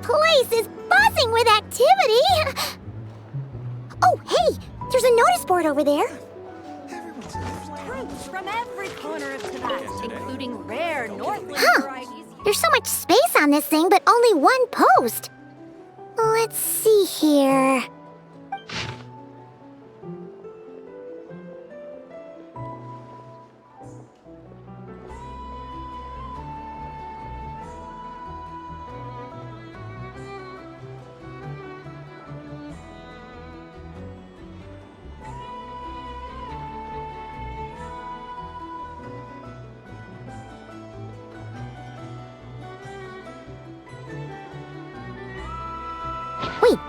place is buzzing with activity! Oh, hey! There's a notice board over there. Fruits from every corner of Tibet, including rare Northland varieties. There's so much space on this thing, but only one post. Let's see here. Wait,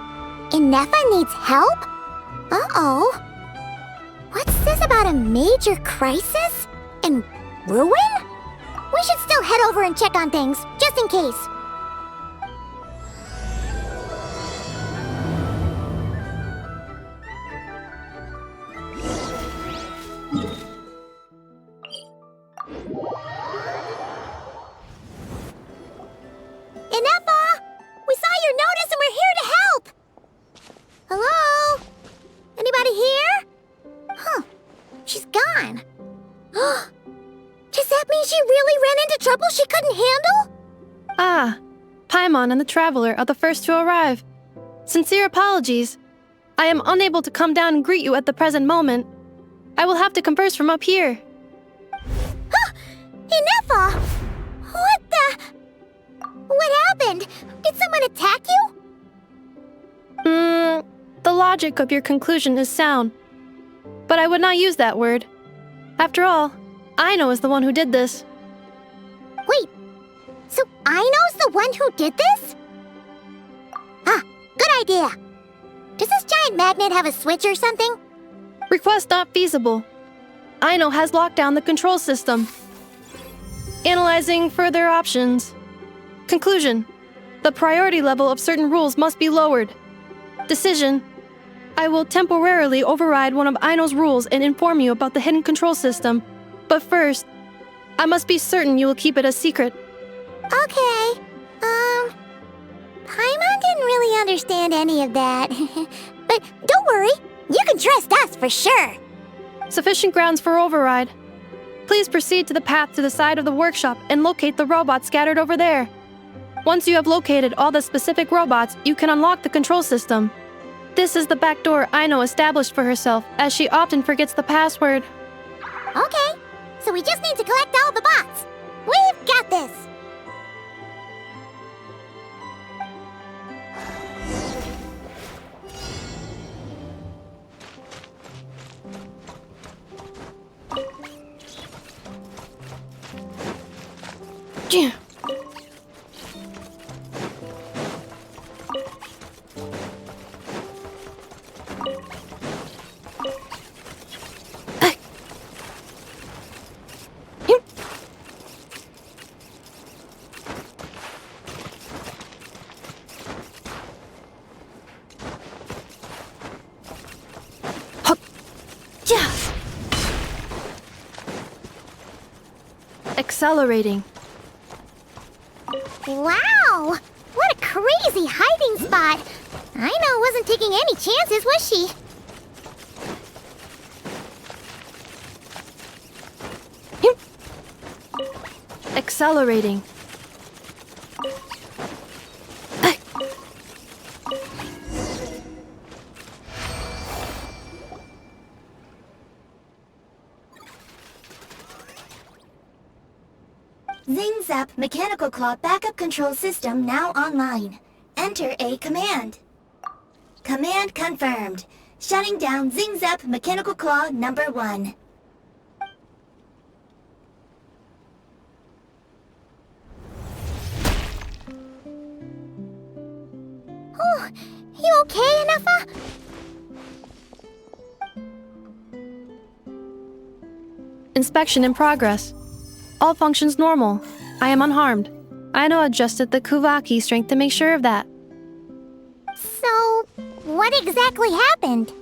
Inefa needs help? Uh-oh. What's this about a major crisis? And ruin? We should still head over and check on things, just in case. Inefa! We saw your notice and we're here to help! Hello? Anybody here? Huh. She's gone. Does that mean she really ran into trouble she couldn't handle? Ah, Paimon and the Traveler are the first to arrive. Sincere apologies. I am unable to come down and greet you at the present moment. I will have to converse from up here. Huh! Inefa! What the... What happened? Did someone attack you? The logic of your conclusion is sound. But I would not use that word. After all, Aino is the one who did this. Wait, so Aino's the one who did this? Ah, good idea. Does this giant magnet have a switch or something? Request not feasible. Aino has locked down the control system. Analyzing further options. Conclusion. The priority level of certain rules must be lowered. Decision. I will temporarily override one of Aino's rules and inform you about the hidden control system. But first, I must be certain you will keep it a secret. Okay. Paimon didn't really understand any of that. But don't worry, you can trust us for sure. Sufficient grounds for override. Please proceed to the path to the side of the workshop and locate the robots scattered over there. Once you have located all the specific robots, you can unlock the control system. This is the back door Aino established for herself, as she often forgets the password. Okay, so we just need to collect all the bots. We've got this. Yeah. Accelerating. Wow! What a crazy hiding spot! Aino wasn't taking any chances, was she? Accelerating. Zing Zap Mechanical Claw Backup Control System now online. Enter a command. Command confirmed. Shutting down Zing Zap Mechanical Claw number 1. Oh, you okay, Inefa? Inspection in progress. All functions normal. I am unharmed. Aino adjusted the Kuvaki strength to make sure of that. So, what exactly happened?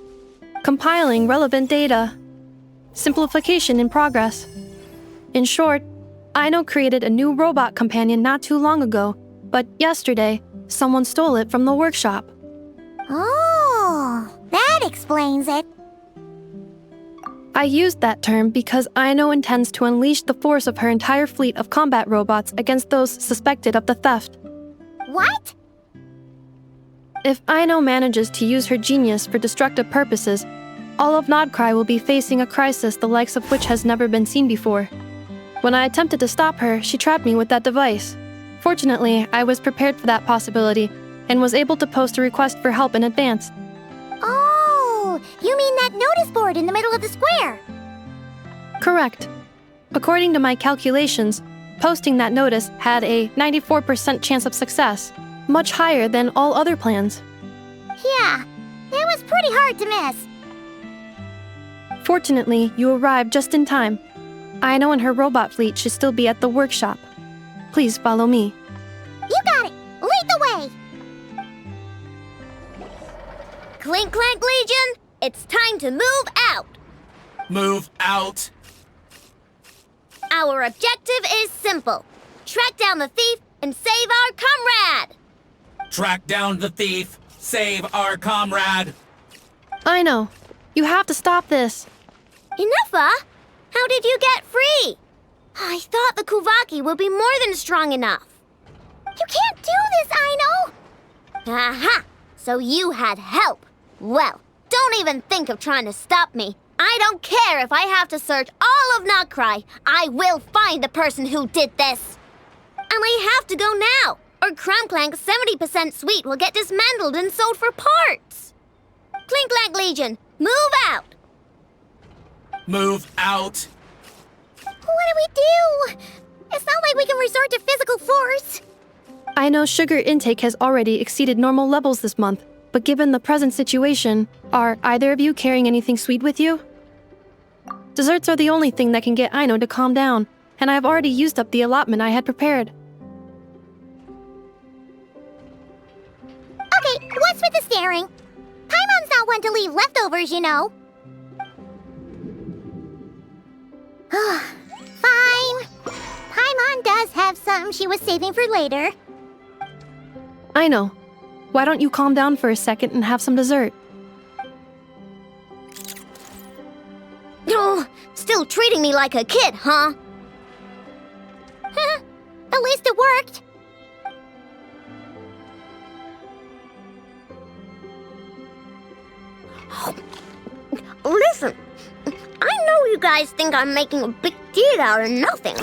Compiling relevant data. Simplification in progress. In short, Aino created a new robot companion not too long ago, but yesterday, Someone stole it from the workshop. Oh, that explains it. I used that term because Aino intends to unleash the force of her entire fleet of combat robots against those suspected of the theft. What? If Aino manages to use her genius for destructive purposes, all of Nodcry will be facing a crisis the likes of which has never been seen before. When I attempted to stop her, she trapped me with that device. Fortunately, I was prepared for that possibility and was able to post a request for help in advance. Oh, you mean that notice board in the middle of the square? Correct. According to my calculations, posting that notice had a 94% chance of success, much higher than all other plans. Yeah, it was pretty hard to miss. Fortunately, you arrived just in time. Aino and her robot fleet should still be at the workshop. Please follow me. You got it! Lead the way! Clink Clank Legion, it's time to move out. Move out. Our objective is simple. Track down the thief and save our comrade. Track down the thief. Save our comrade. Aino, you have to stop this. Inuffa, how did you get free? I thought the Kuvaki would be more than strong enough. You can't do this, Aino! Aha! So you had help. Well, don't even think of trying to stop me. I don't care if I have to search all of Nodcry. I will find the person who did this. And I have to go now, or Clink Clank's 70% suite will get dismantled and sold for parts. Clink Clank Legion, move out! Move out. What do we do? It's not like we can resort to physical force. Aino's sugar intake has already exceeded normal levels this month, but given the present situation, are either of you carrying anything sweet with you? Desserts are the only thing that can get Aino to calm down, and I have already used up the allotment I had prepared. Okay, what's with the staring? Paimon's not one to leave leftovers, you know. Fine. Paimon does have some she was saving for later. Aino, why don't you calm down for a second and have some dessert? Oh, still treating me like a kid, huh? At least it worked. Listen, I know you guys think I'm making a big deal out of nothing.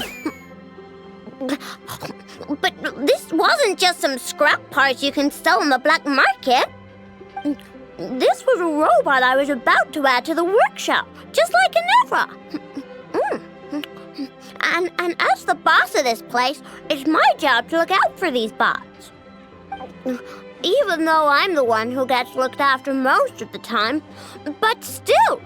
But this wasn't just some scrap parts you can sell on the black market. This was a robot I was about to add to the workshop, just like Inuffa. And as the boss of this place, it's my job to look out for these bots. Even though I'm the one who gets looked after most of the time. But still,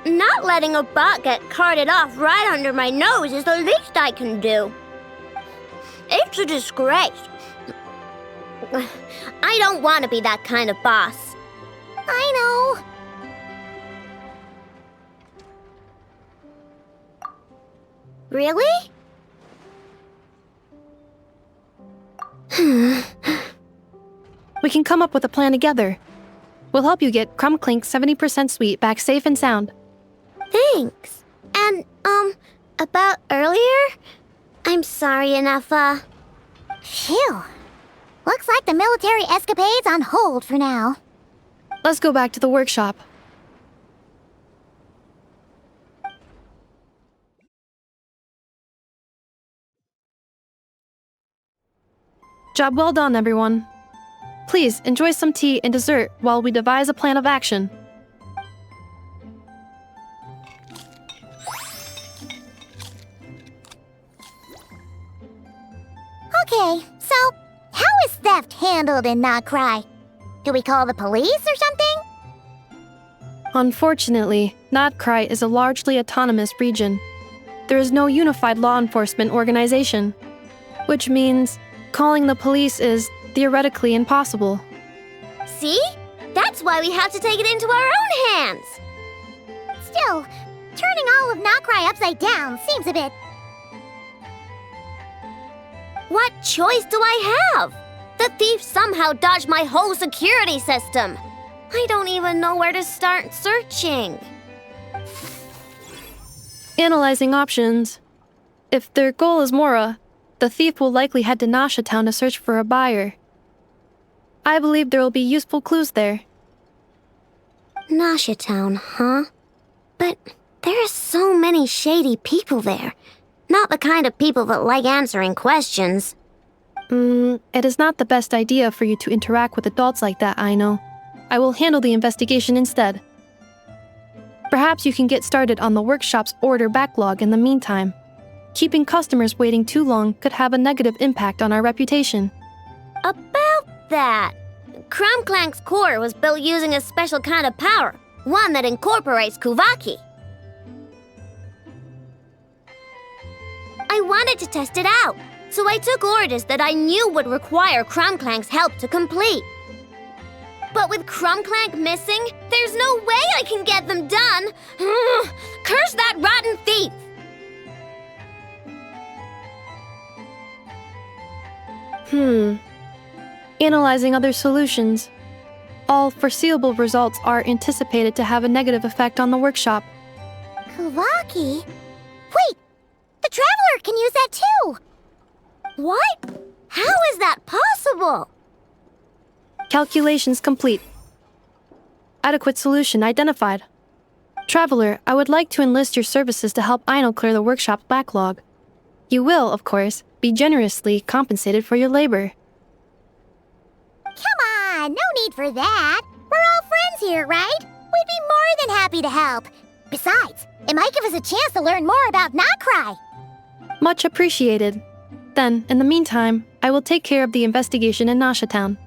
not letting a bot get carted off right under my nose is the least I can do. It's a disgrace. I don't want to be that kind of boss. I know. Really? We can come up with a plan together. We'll help you get Clink Clank's 70% sweet back safe and sound. Thanks. And, about earlier? I'm sorry, Inuffa. Phew. Looks like the military escapade's on hold for now. Let's go back to the workshop. Job well done, everyone. Please enjoy some tea and dessert while we devise a plan of action. Okay, so how is theft handled in Nodcry? Do we call the police or something? Unfortunately, Nodcry is a largely autonomous region. There is no unified law enforcement organization, which means calling the police is theoretically impossible. See? That's why we have to take it into our own hands. Still, turning all of Nodcry upside down seems a bit... What choice do I have? The thief somehow dodged my whole security system. I don't even know where to start searching. Analyzing options. If their goal is Mora, the thief will likely head to Nasha Town to search for a buyer. I believe there will be useful clues there. Nasha Town, huh? But there are so many shady people there. Not the kind of people that like answering questions. It is not the best idea for you to interact with adults like that, I know. I will handle the investigation instead. Perhaps you can get started on the workshop's order backlog in the meantime. Keeping customers waiting too long could have a negative impact on our reputation. About that, Clink Clank's core was built using a special kind of power, one that incorporates Kuvaki. I wanted to test it out, so I took orders that I knew would require Clink Clank's help to complete. But with Clink Clank missing, there's no way I can get them done! Curse that rotten thief! Analyzing other solutions. All foreseeable results are anticipated to have a negative effect on the workshop. Kuvaki? Wait! The Traveler can use that too! What? How is that possible? Calculations complete. Adequate solution identified. Traveler, I would like to enlist your services to help Aino clear the workshop's backlog. You will, of course, be generously compensated for your labor. Come on, no need for that. We're all friends here, right? We'd be more than happy to help. Besides, it might give us a chance to learn more about Notcry. Much appreciated. Then, in the meantime, I will take care of the investigation in Nasha Town.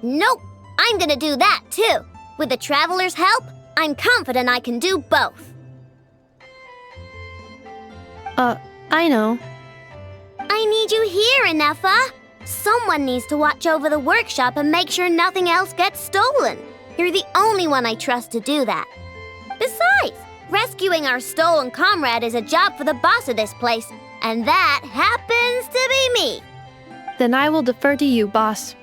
Nope, I'm gonna do that too. With the Traveler's help, I'm confident I can do both. I know. I need you here, Inefa. Someone needs to watch over the workshop and make sure nothing else gets stolen. You're the only one I trust to do that. Besides, rescuing our stolen comrade is a job for the boss of this place, and that happens to be me. Then I will defer to you, boss.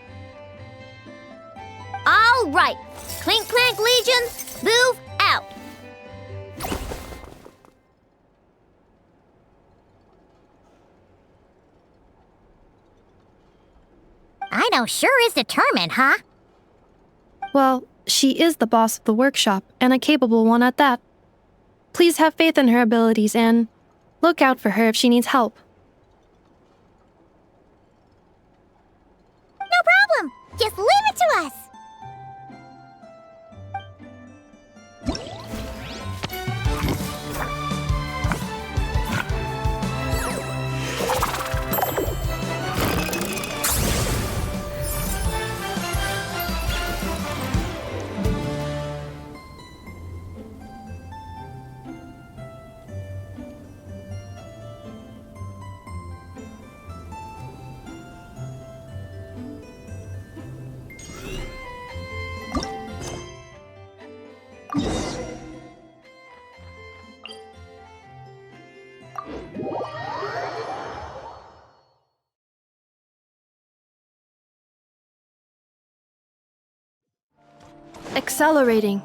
All right, Clink Clank Legion, move out. Aino sure is determined, huh? Well, she is the boss of the workshop, and a capable one at that. Please have faith in her abilities and look out for her if she needs help. No problem. Just leave it to us. Accelerating.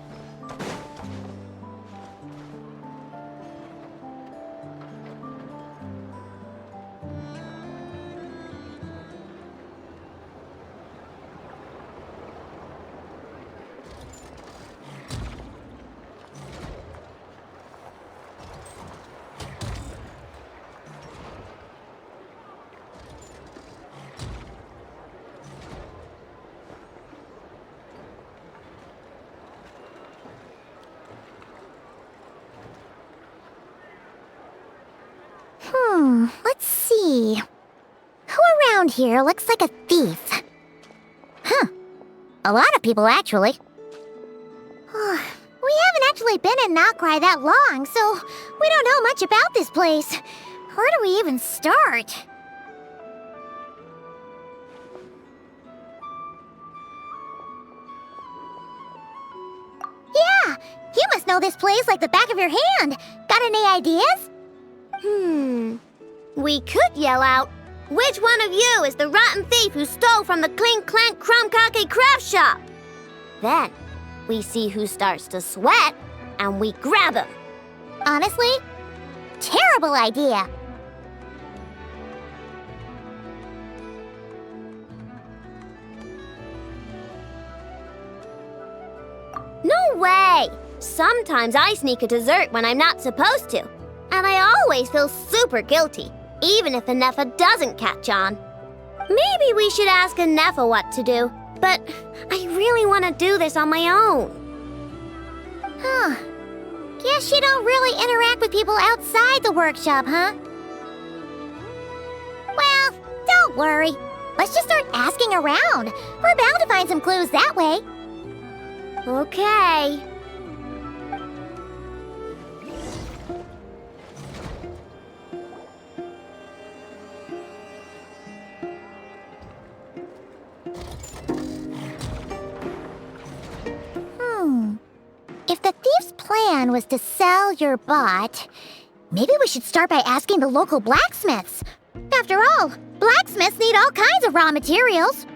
Let's see. Who around here looks like a thief? Huh. A lot of people, actually. We haven't actually been in Notcry that long, so we don't know much about this place. Where do we even start? Yeah, you must know this place like the back of your hand. Got any ideas? We could yell out, "Which one of you is the rotten thief who stole from the Clink Clank Crumcake craft shop?" Then, we see who starts to sweat, and we grab him. Honestly, terrible idea. No way! Sometimes I sneak a dessert when I'm not supposed to, and I always feel super guilty, even if Anefa doesn't catch on. Maybe we should ask Anefa what to do, but I really want to do this on my own. Huh. Guess you don't really interact with people outside the workshop, huh? Well, don't worry. Let's just start asking around. We're bound to find some clues that way. Okay. If the thief's plan was to sell your bot, maybe we should start by asking the local blacksmiths. After all, blacksmiths need all kinds of raw materials.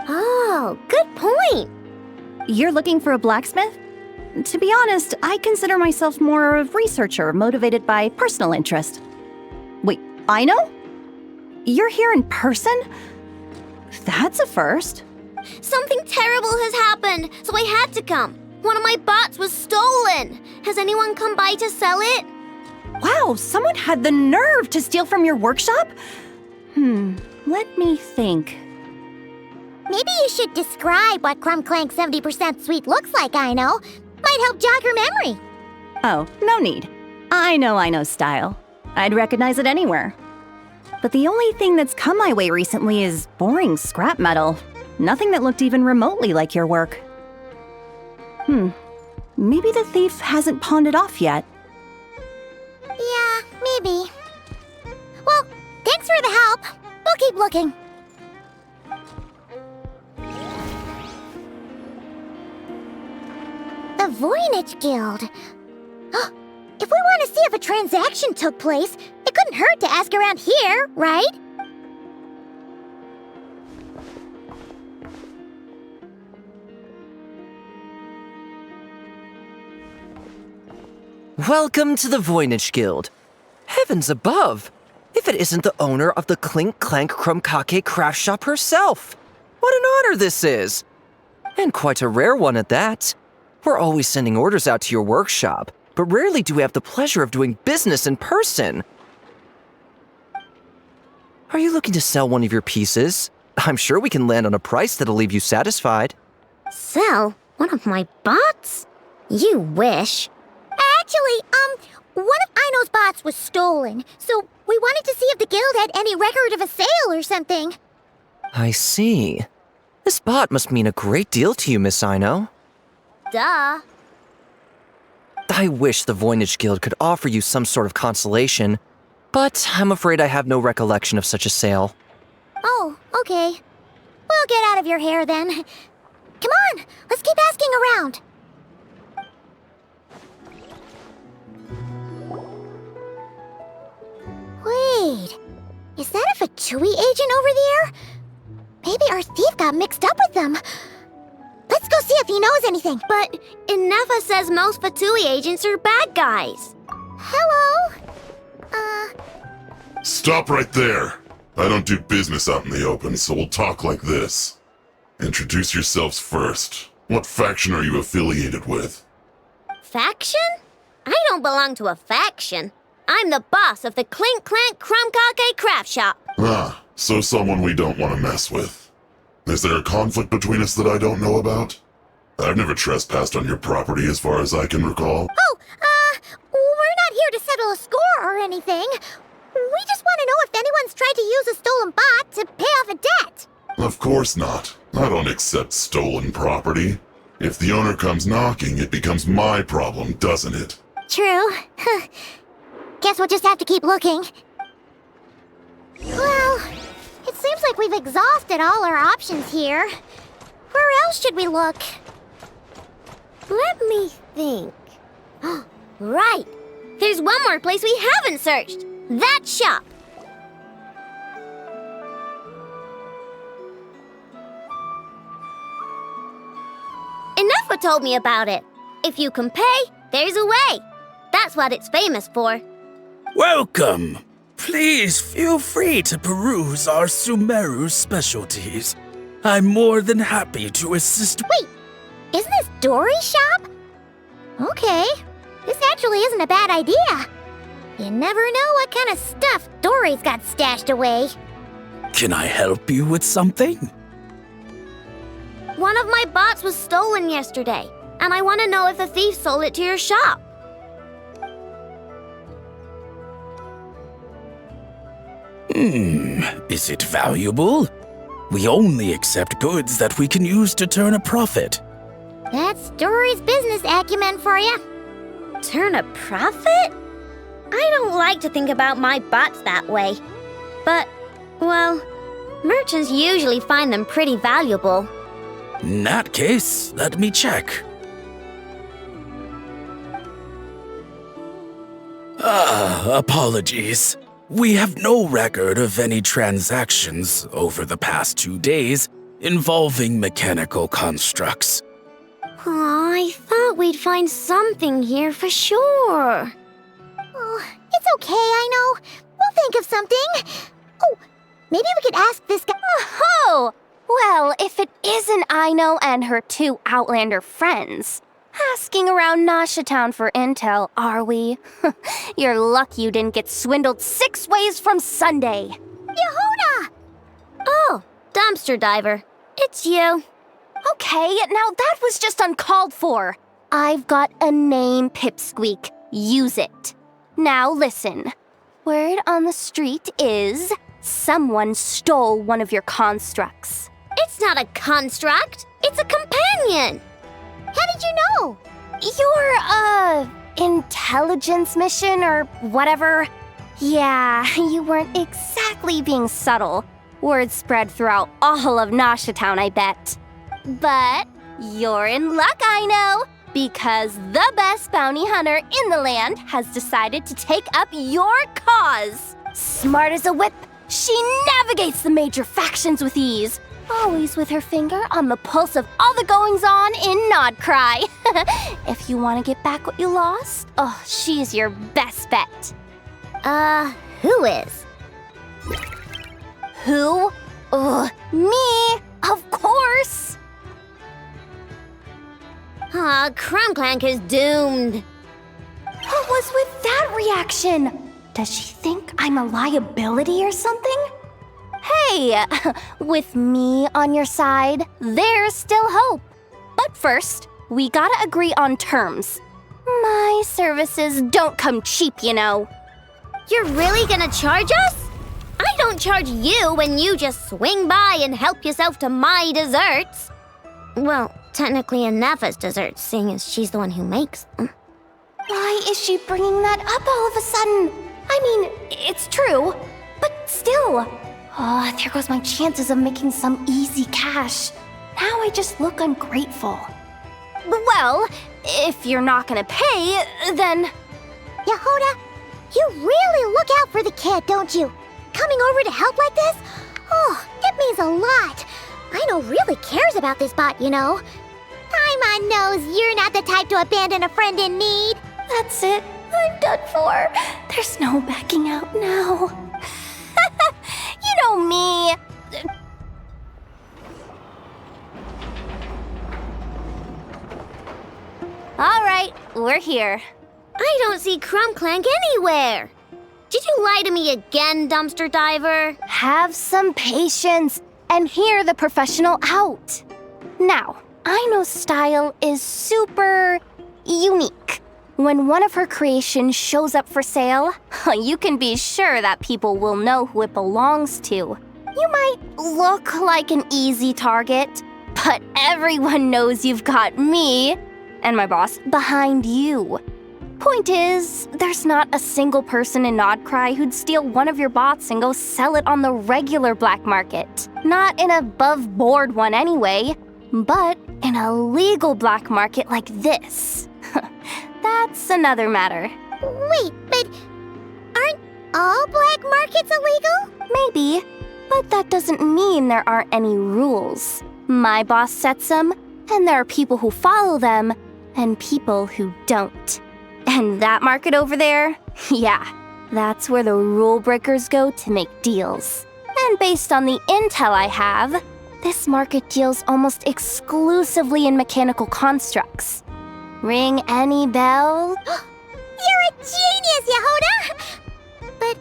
Oh, good point. You're looking for a blacksmith? To be honest, I consider myself more of a researcher motivated by personal interest. Wait, I know? You're here in person? That's a first. Something terrible has happened, so I had to come. One of my bots was stolen. Has anyone come by to sell it? Wow, someone had the nerve to steal from your workshop? Let me think. Maybe you should describe what Clink Clank 70% sweet looks like, I know. Might help jog your memory. Oh, no need. I know style. I'd recognize it anywhere. But the only thing that's come my way recently is boring scrap metal. Nothing that looked even remotely like your work. Maybe the thief hasn't pawned it off yet. Yeah, maybe. Well, thanks for the help. We'll keep looking. The Voynich Guild. If we want to see if a transaction took place, it couldn't hurt to ask around here, right? Welcome to the Voynich Guild. Heavens above! If it isn't the owner of the Clink Clank Crumcake craft shop herself! What an honor this is! And quite a rare one at that. We're always sending orders out to your workshop, but rarely do we have the pleasure of doing business in person. Are you looking to sell one of your pieces? I'm sure we can land on a price that'll leave you satisfied. Sell one of my bots? You wish. Actually, one of Aino's bots was stolen, so we wanted to see if the guild had any record of a sale or something. I see. This bot must mean a great deal to you, Miss Aino. Duh. I wish the Voynich Guild could offer you some sort of consolation, but I'm afraid I have no recollection of such a sale. Oh, okay. We'll get out of your hair then. Come on, let's keep asking around. Wait, is that a Fatui agent over there? Maybe our thief got mixed up with them. Let's go see if he knows anything. But Inefa says most Fatui agents are bad guys. Hello? Stop right there. I don't do business out in the open, so we'll talk like this. Introduce yourselves first. What faction are you affiliated with? Faction? I don't belong to a faction. I'm the boss of the Clink Clank Crumcake craft shop. Ah, so someone we don't want to mess with. Is there a conflict between us that I don't know about? I've never trespassed on your property as far as I can recall. Oh, we're not here to settle a score or anything. We just want to know if anyone's tried to use a stolen bot to pay off a debt. Of course not. I don't accept stolen property. If the owner comes knocking, it becomes my problem, doesn't it? True. Guess we'll just have to keep looking. Well, it seems like we've exhausted all our options here. Where else should we look? Let me think. Right! There's one more place we haven't searched. That shop. Inefra told me about it. If you can pay, there's a way. That's what it's famous for. Welcome. Please feel free to peruse our Sumeru specialties. I'm more than happy to assist. Wait, isn't this Dory's shop? Okay, this actually isn't a bad idea. You never know what kind of stuff Dory's got stashed away. Can I help you with something? One of my bots was stolen yesterday, and I want to know if the thief sold it to your shop. Is it valuable? We only accept goods that we can use to turn a profit. That's Dory's business acumen for you. Turn a profit? I don't like to think about my bots that way. But, well, merchants usually find them pretty valuable. In that case, let me check. Apologies. We have no record of any transactions over the past 2 days involving mechanical constructs. Aw, I thought we'd find something here for sure. Oh, it's okay, I know. We'll think of something. Oh, maybe we could ask this guy. Oh! Well, if it isn't Aino and her 2 Outlander friends. Asking around Nasha Town for intel, are we? You're lucky you didn't get swindled 6 ways from Sunday. Yehuda! Oh, dumpster diver. It's you. Okay, now that was just uncalled for. I've got a name, Pipsqueak. Use it. Now listen. Word on the street is someone stole one of your constructs. It's not a construct. It's a companion. How did you know? Your, intelligence mission or whatever? Yeah, you weren't exactly being subtle. Word spread throughout all of Nasha Town, I bet. But you're in luck, I know, because the best bounty hunter in the land has decided to take up your cause. Smart as a whip, she navigates the major factions with ease. Always with her finger on the pulse of all the goings-on in Nodcry. If you want to get back what you lost, oh, she's your best bet. Who is? Who? Me, of course. Clink Clank is doomed. What was with that reaction? Does she think I'm a liability or something? Hey, with me on your side, there's still hope. But first, we gotta agree on terms. My services don't come cheap, you know. You're really gonna charge us? I don't charge you when you just swing by and help yourself to my desserts. Well, technically Inefra's desserts, seeing as she's the one who makes them. Why is she bringing that up all of a sudden? I mean, it's true, but still. Oh, there goes my chances of making some easy cash. Now I just look ungrateful. Well, if you're not gonna pay, then... Yehuda, you really look out for the kid, don't you? Coming over to help like this? Oh, it means a lot. Aino really cares about this bot, you know. Paimon knows you're not the type to abandon a friend in need. That's it. I'm done for. There's no backing out now. You know me. All right, we're here. I don't see Clink Clank anywhere. Did you lie to me again, dumpster diver? Have some patience and hear the professional out. Now, Aino's style is super unique. When one of her creations shows up for sale, you can be sure that people will know who it belongs to. You might look like an easy target, but everyone knows you've got me and my boss behind you. Point is, there's not a single person in Nodcry who'd steal one of your bots and go sell it on the regular black market. Not an above-board one anyway, but in a legal black market like this. That's another matter. Wait, but aren't all market's illegal? Maybe, but that doesn't mean there aren't any rules. My boss sets them, and there are people who follow them, and people who don't. And that market over there? Yeah, that's where the rule breakers go to make deals. And based on the intel I have, this market deals almost exclusively in mechanical constructs. Ring any bell? You're a genius, Yehuda! But,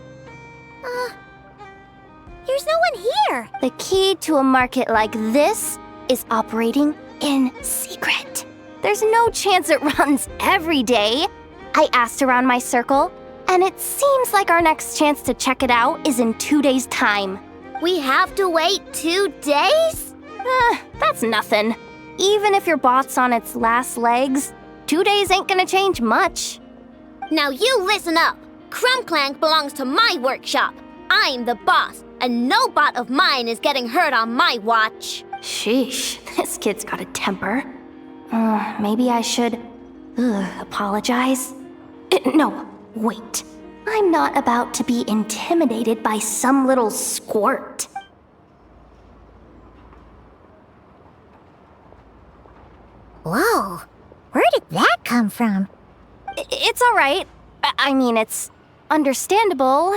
there's no one here. The key to a market like this is operating in secret. There's no chance it runs every day. I asked around my circle, and it seems like our next chance to check it out is in 2 days' time. We have to wait 2 days? That's nothing. Even if your bot's on its last legs, 2 days ain't gonna change much. Now you listen up. Clink Clank belongs to my workshop. I'm the boss, and no bot of mine is getting hurt on my watch. Sheesh, this kid's got a temper. Maybe I should apologize. No, wait. I'm not about to be intimidated by some little squirt. Whoa, where did that come from? It's all right. I mean, it's understandable.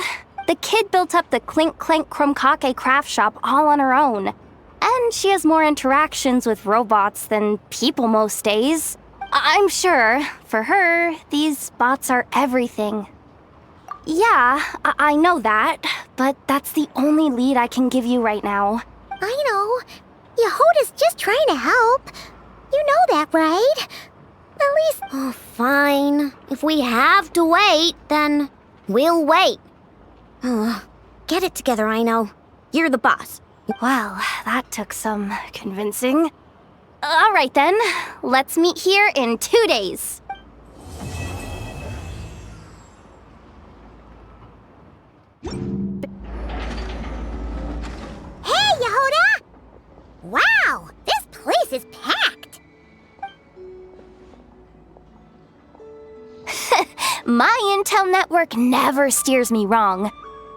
The kid built up the Clink Clank craft shop all on her own. And she has more interactions with robots than people most days. I'm sure, for her, these bots are everything. Yeah, I know that, but that's the only lead I can give you right now. I know. Yehuda's just trying to help. You know that, right? At least... Oh, fine. If we have to wait, then we'll wait. Get it together, I know. You're the boss. Well, that took some convincing. All right then, let's meet here in 2 days. Hey, Yehuda! Wow, this place is packed. My intel network never steers me wrong.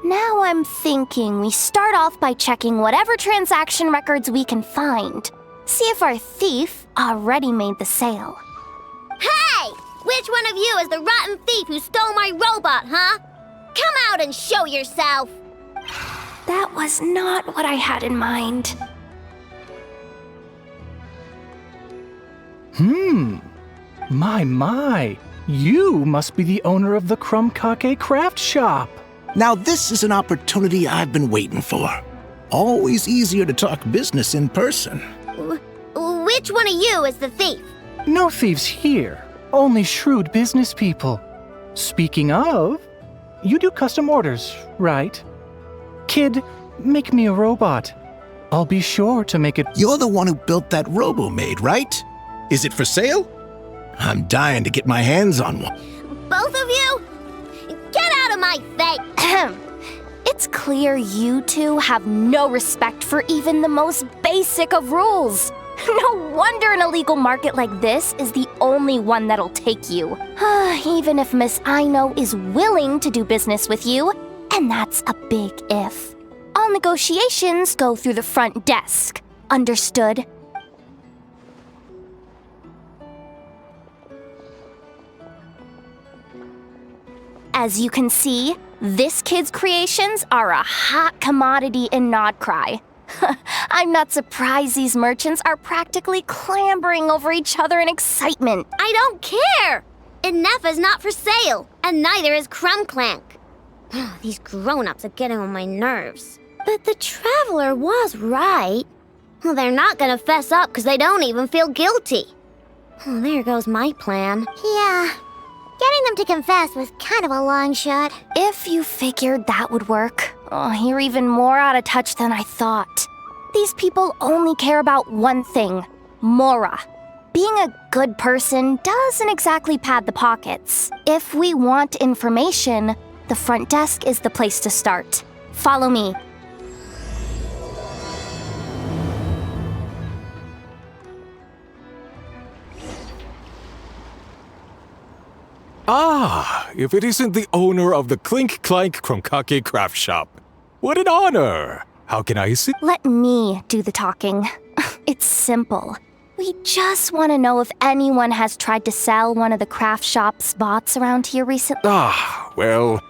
Now I'm thinking we start off by checking whatever transaction records we can find. See if our thief already made the sale. Hey! Which one of you is the rotten thief who stole my robot, huh? Come out and show yourself! That was not what I had in mind. My. You must be the owner of the Clink Clank craft shop. Now this is an opportunity I've been waiting for. Always easier to talk business in person. Which one of you is the thief? No thieves here, only shrewd business people. Speaking of, you do custom orders, right? Kid, make me a robot. I'll be sure to make it... You're the one who built that robo-maid, right? Is it for sale? I'm dying to get my hands on one. Both of you? Get out of my face! It's clear you two have no respect for even the most basic of rules. No wonder an illegal market like this is the only one that'll take you. Even if Miss Aino is willing to do business with you, and that's a big if. All negotiations go through the front desk. Understood? As you can see, this kid's creations are a hot commodity in Nodcry. I'm not surprised these merchants are practically clambering over each other in excitement. I don't care! Inefa's not for sale, and neither is Clink Clank. These grown-ups are getting on my nerves. But the traveler was right. Well, they're not gonna fess up because they don't even feel guilty. Oh, there goes my plan. Yeah, getting them to confess was kind of a long shot. If you figured that would work, you're even more out of touch than I thought. These people only care about one thing, Mora. Being a good person doesn't exactly pad the pockets. If we want information, the front desk is the place to start. Follow me. Ah, if it isn't the owner of the Clink Clank Krumkake craft shop. What an honor! How can I assist? Let me do the talking. It's simple. We just want to know if anyone has tried to sell one of the craft shop's bots around here recently. Ah, well,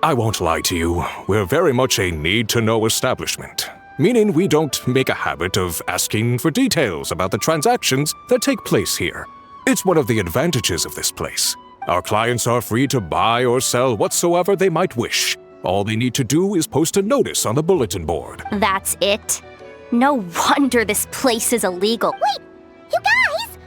I won't lie to you. We're very much a need-to-know establishment. Meaning we don't make a habit of asking for details about the transactions that take place here. It's one of the advantages of this place. Our clients are free to buy or sell whatsoever they might wish. All they need to do is post a notice on the bulletin board. That's it? No wonder this place is illegal. Wait! You guys!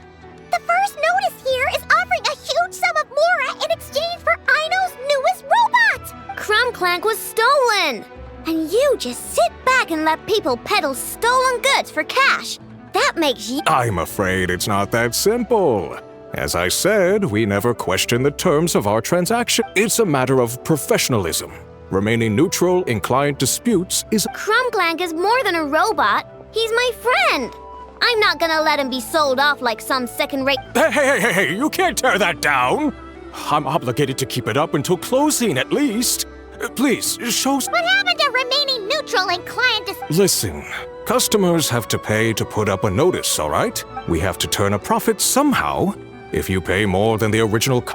The first notice here is offering a huge sum of Mora in exchange for Aino's newest robot! Clink Clank was stolen! And you just sit back and let people peddle stolen goods for cash. That makes you— I'm afraid it's not that simple. As I said, we never question the terms of our transaction. It's a matter of professionalism. Remaining neutral in client disputes is— Clink Clank is more than a robot. He's my friend. I'm not gonna let him be sold off like some second-rate— Hey, you can't tear that down! I'm obligated to keep it up until closing, at least. Please, show— What happened to remaining neutral in client Listen, customers have to pay to put up a notice, all right? We have to turn a profit somehow. If you pay more than the original—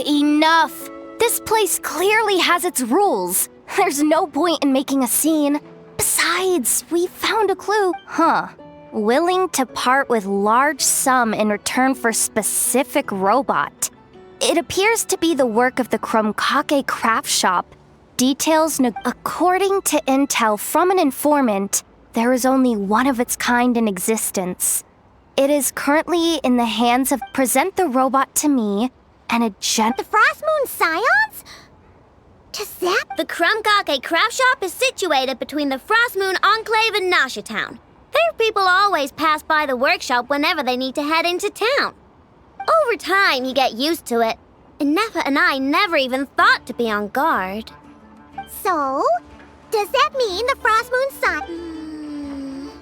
Enough! This place clearly has its rules. There's no point in making a scene. Besides, we found a clue. Willing to part with large sum in return for specific robot. It appears to be the work of the Krumkake craft shop. Details according to intel from an informant, there is only one of its kind in existence. It is currently in the hands of present the robot to me and a The Frost Moon Scions? Does that— The Krumkake craft shop is situated between the Frost Moon Enclave and Nasha Town. Their people always pass by the workshop whenever they need to head into town. Over time, you get used to it. And Nefa and I never even thought to be on guard. So? Does that mean the Frost Moon Scions—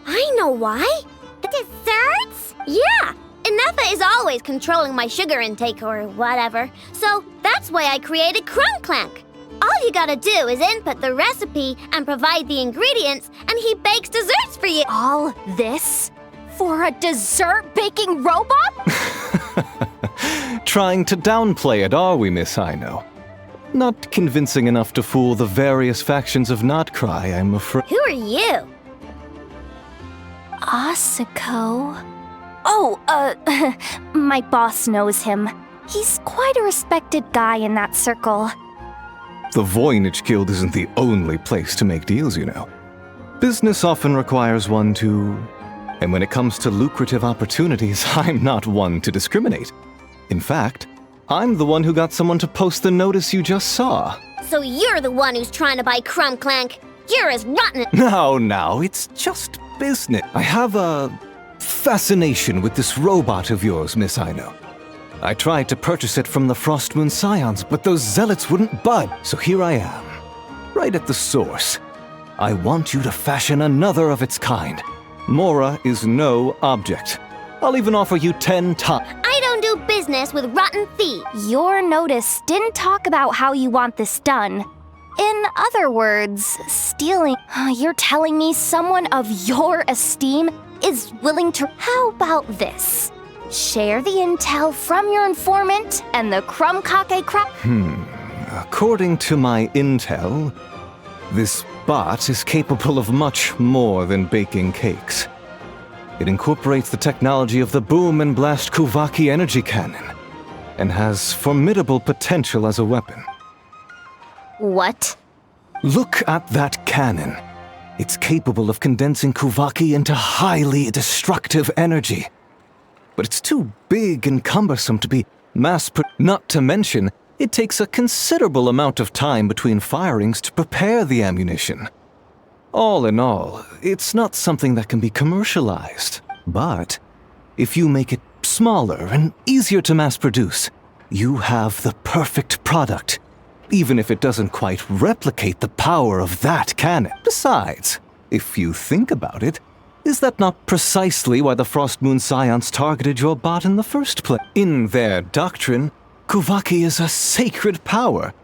I know why. Desserts? Yeah! And Nefa is always controlling my sugar intake or whatever. So that's why I created Clink Clank. All you gotta do is input the recipe and provide the ingredients, and he bakes desserts for you. All this for a dessert baking robot? Trying to downplay it, are we, Miss Aino? Not convincing enough to fool the various factions of Notcry, I'm afraid. Who are you? Asuko. Oh, my boss knows him. He's quite a respected guy in that circle. The Voynich Guild isn't the only place to make deals, you know. Business often requires one to... And when it comes to lucrative opportunities, I'm not one to discriminate. In fact, I'm the one who got someone to post the notice you just saw. So you're the one who's trying to buy Clink Clank. You're as rotten— No, it's just business. I have a fascination with this robot of yours, Miss Aino. I tried to purchase it from the Frostmoon Scions, but those zealots wouldn't budge. So here I am, right at the source. I want you to fashion another of its kind. Mora is no object. I'll even offer you 10 times. I don't do business with rotten thieves. Your notice didn't talk about how you want this done. In other words, stealing. You're telling me someone of your esteem is willing to— How about this? Share the intel from your informant and the Krumkake craft— According to my intel, this bot is capable of much more than baking cakes. It incorporates the technology of the Boom and Blast Kuvaki energy cannon and has formidable potential as a weapon. What? Look at that cannon. It's capable of condensing Kuvaki into highly destructive energy. But it's too big and cumbersome to be not to mention, it takes a considerable amount of time between firings to prepare the ammunition. All in all, it's not something that can be commercialized. But if you make it smaller and easier to mass produce, you have the perfect product, even if it doesn't quite replicate the power of that cannon. Besides, if you think about it, Is that not precisely why the Frost Moon Scions targeted your bot in the first place? In their doctrine, Kuvaki is a sacred power.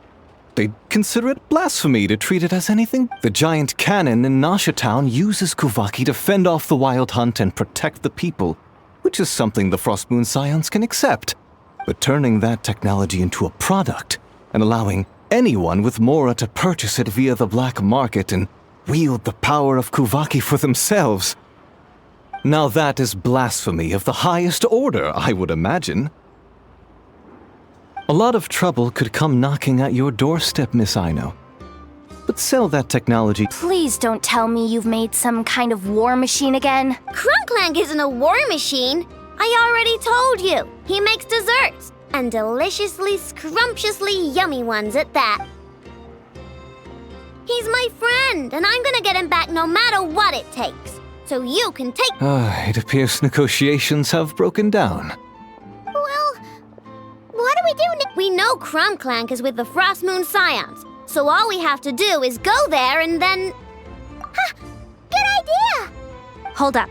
They'd consider it blasphemy to treat it as anything. The giant cannon in Nasha Town uses Kuvaki to fend off the wild hunt and protect the people, which is something the Frost Moon Scions can accept. But turning that technology into a product and allowing anyone with Mora to purchase it via the black market and wield the power of Kuvaki for themselves. Now that is blasphemy of the highest order, I would imagine. A lot of trouble could come knocking at your doorstep, Miss Aino. But sell that technology. Please don't tell me you've made some kind of war machine again. Clink Clank isn't a war machine. I already told you. He makes desserts, and deliciously, scrumptiously yummy ones at that. He's my friend, and I'm gonna get him back no matter what it takes. So you can take— It appears negotiations have broken down. Well, what do we do now? We know Clink Clank is with the Frost Moon Scions, so all we have to do is go there and then— Ha! Good idea! Hold up.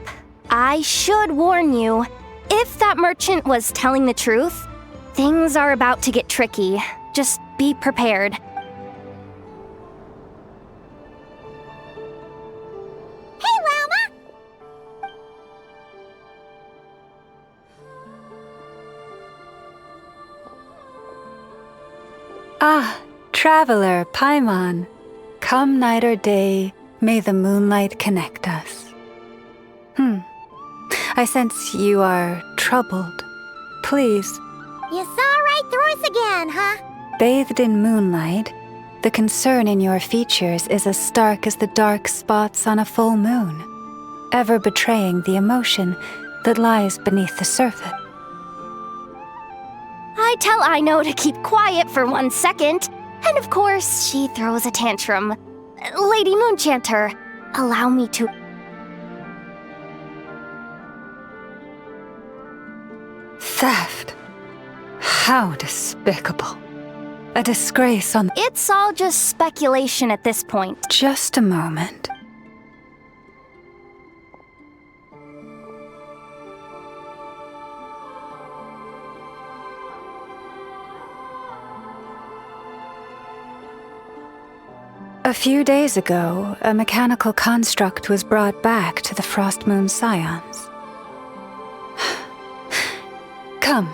I should warn you. If that merchant was telling the truth, things are about to get tricky. Just be prepared. Hey, Llama! Ah, traveler Paimon. Come night or day, may the moonlight connect us. I sense you are troubled. Please. You saw right through us again, huh? Bathed in moonlight, the concern in your features is as stark as the dark spots on a full moon, ever betraying the emotion that lies beneath the surface. I tell Aino to keep quiet for 1 second, and of course, she throws a tantrum. Lady Moonchanter, allow me to— Theft. How despicable. A disgrace on— It's all just speculation at this point. Just a moment. A few days ago, a mechanical construct was brought back to the Frost Moon Scions. Come.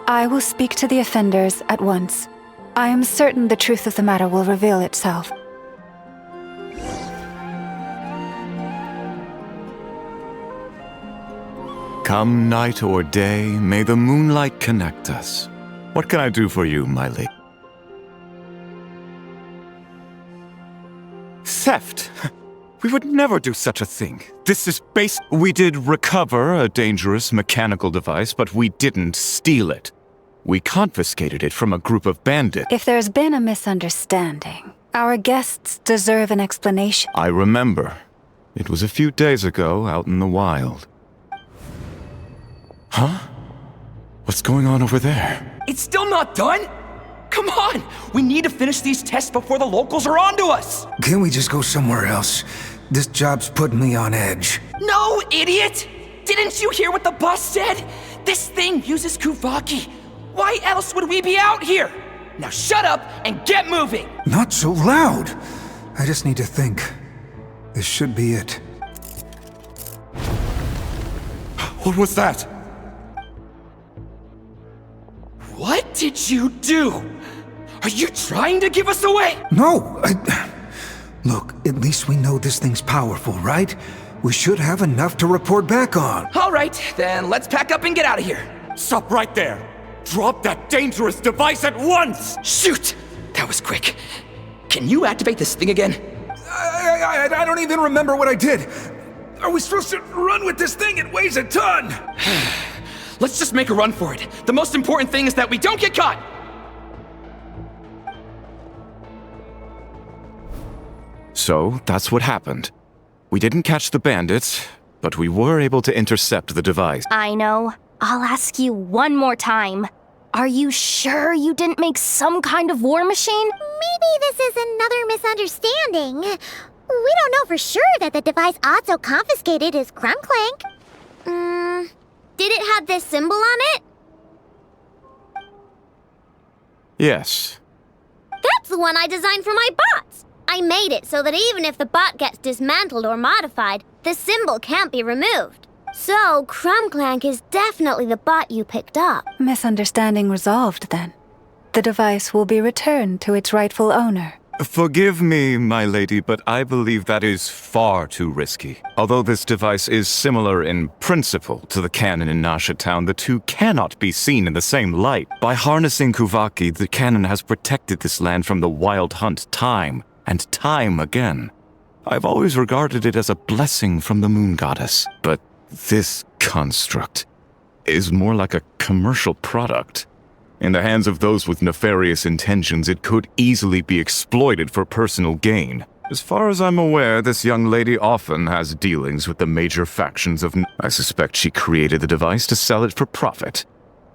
I will speak to the offenders at once. I am certain the truth of the matter will reveal itself. Come night or day, may the moonlight connect us. What can I do for you, my lady? Theft! We would never do such a thing. This is base— We did recover a dangerous mechanical device, but we didn't steal it. We confiscated it from a group of bandits. If there's been a misunderstanding, our guests deserve an explanation. I remember. It was a few days ago out in the wild. Huh? What's going on over there? It's still not done? Come on! We need to finish these tests before the locals are onto us! Can't we just go somewhere else? This job's putting me on edge. No, idiot! Didn't you hear what the boss said? This thing uses Kuvaki. Why else would we be out here? Now shut up and get moving! Not so loud! I just need to think. This should be it. What was that? What did you do? Are you trying to give us away? No! Look, at least we know this thing's powerful, right? We should have enough to report back on. All right, then let's pack up and get out of here. Stop right there! Drop that dangerous device at once! Shoot! That was quick. Can you activate this thing again? I don't even remember what I did. Are we supposed to run with this thing? It weighs a ton! Let's just make a run for it. The most important thing is that we don't get caught! So, that's what happened. We didn't catch the bandits, but we were able to intercept the device. I know. I'll ask you one more time. Are you sure you didn't make some kind of war machine? Maybe this is another misunderstanding. We don't know for sure that the device Otto confiscated is Clink Clank. Did it have this symbol on it? Yes. That's the one I designed for my bots. I made it so that even if the bot gets dismantled or modified, the symbol can't be removed. So, Clink Clank is definitely the bot you picked up. Misunderstanding resolved, then. The device will be returned to its rightful owner. Forgive me, my lady, but I believe that is far too risky. Although this device is similar in principle to the cannon in Nasha Town, the two cannot be seen in the same light. By harnessing Kuvaki, the cannon has protected this land from the wild hunt time and time again. I've always regarded it as a blessing from the moon goddess. But this construct is more like a commercial product. In the hands of those with nefarious intentions, it could easily be exploited for personal gain. As far as I'm aware, this young lady often has dealings with the major factions of... I suspect she created the device to sell it for profit.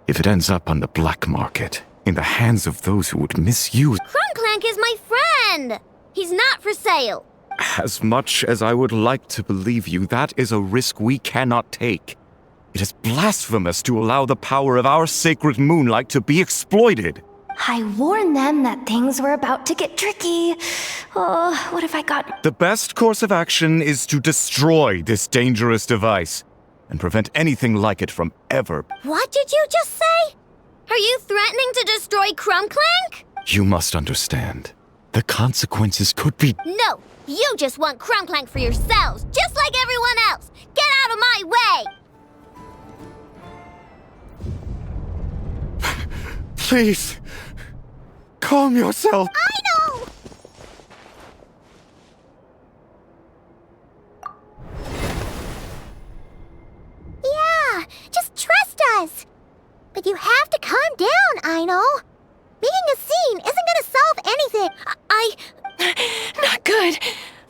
If it ends up on the black market, in the hands of those who would misuse... Clink Clank is my friend! He's not for sale. As much as I would like to believe you, that is a risk we cannot take. It is blasphemous to allow the power of our sacred moonlight to be exploited. I warned them that things were about to get tricky. Oh, what have I got? The best course of action is to destroy this dangerous device and prevent anything like it from ever. What did you just say? Are you threatening to destroy Clink Clank? You must understand. The consequences could be... No, you just want Clink Clank for yourselves, just like everyone else. Get out of my way! Please, calm yourself. I know! Yeah, just trust us. But you have to calm down, I know. Making a scene isn't gonna solve anything. Not good.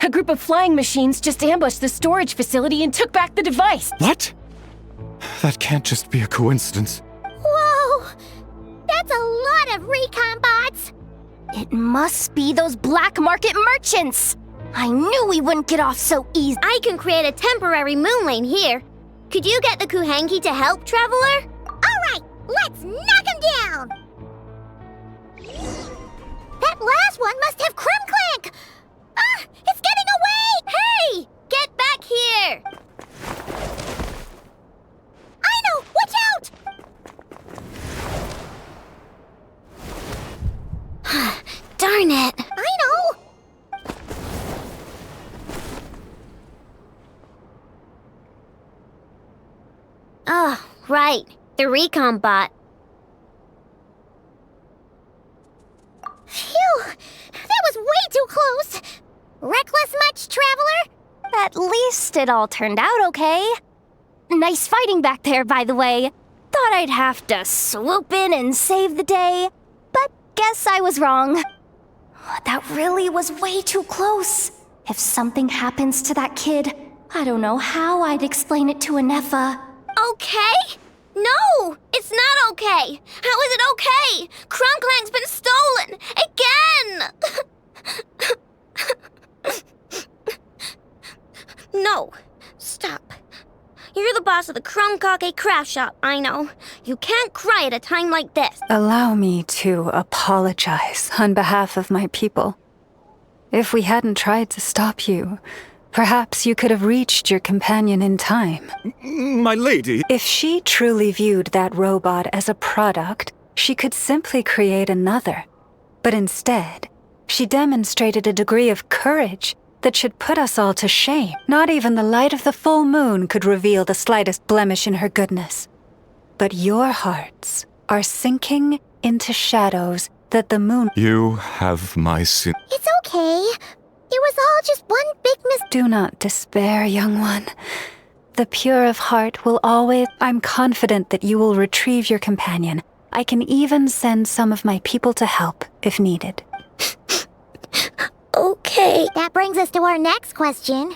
A group of flying machines just ambushed the storage facility and took back the device. What? That can't just be a coincidence. Whoa! That's a lot of recon bots! It must be those black market merchants! I knew we wouldn't get off so easy. I can create a temporary moon lane here. Could you get the Kuhangi to help, Traveler? Alright, let's knock him down! That last one must have Clink Clank! Ah! It's getting away! Hey! Get back here! I know! Watch out! Darn it! I know! Oh, right. The recon bot. Phew! That was way too close! Reckless much, Traveler? At least it all turned out okay. Nice fighting back there, by the way. Thought I'd have to swoop in and save the day, but guess I was wrong. That really was way too close. If something happens to that kid, I don't know how I'd explain it to Anefa. Okay? No! It's not okay! How is it okay? Clink Clank's been stolen! Again! No. Stop. You're the boss of the Clink Clank craft shop, I know. You can't cry at a time like this. Allow me to apologize on behalf of my people. If we hadn't tried to stop you, perhaps you could have reached your companion in time. My lady! If she truly viewed that robot as a product, she could simply create another. But instead, she demonstrated a degree of courage that should put us all to shame. Not even the light of the full moon could reveal the slightest blemish in her goodness. But your hearts are sinking into shadows that the moon... You have my sin. It's okay. It was all just one big Do not despair, young one. The pure of heart will always... I'm confident that you will retrieve your companion. I can even send some of my people to help, if needed. Okay. That brings us to our next question.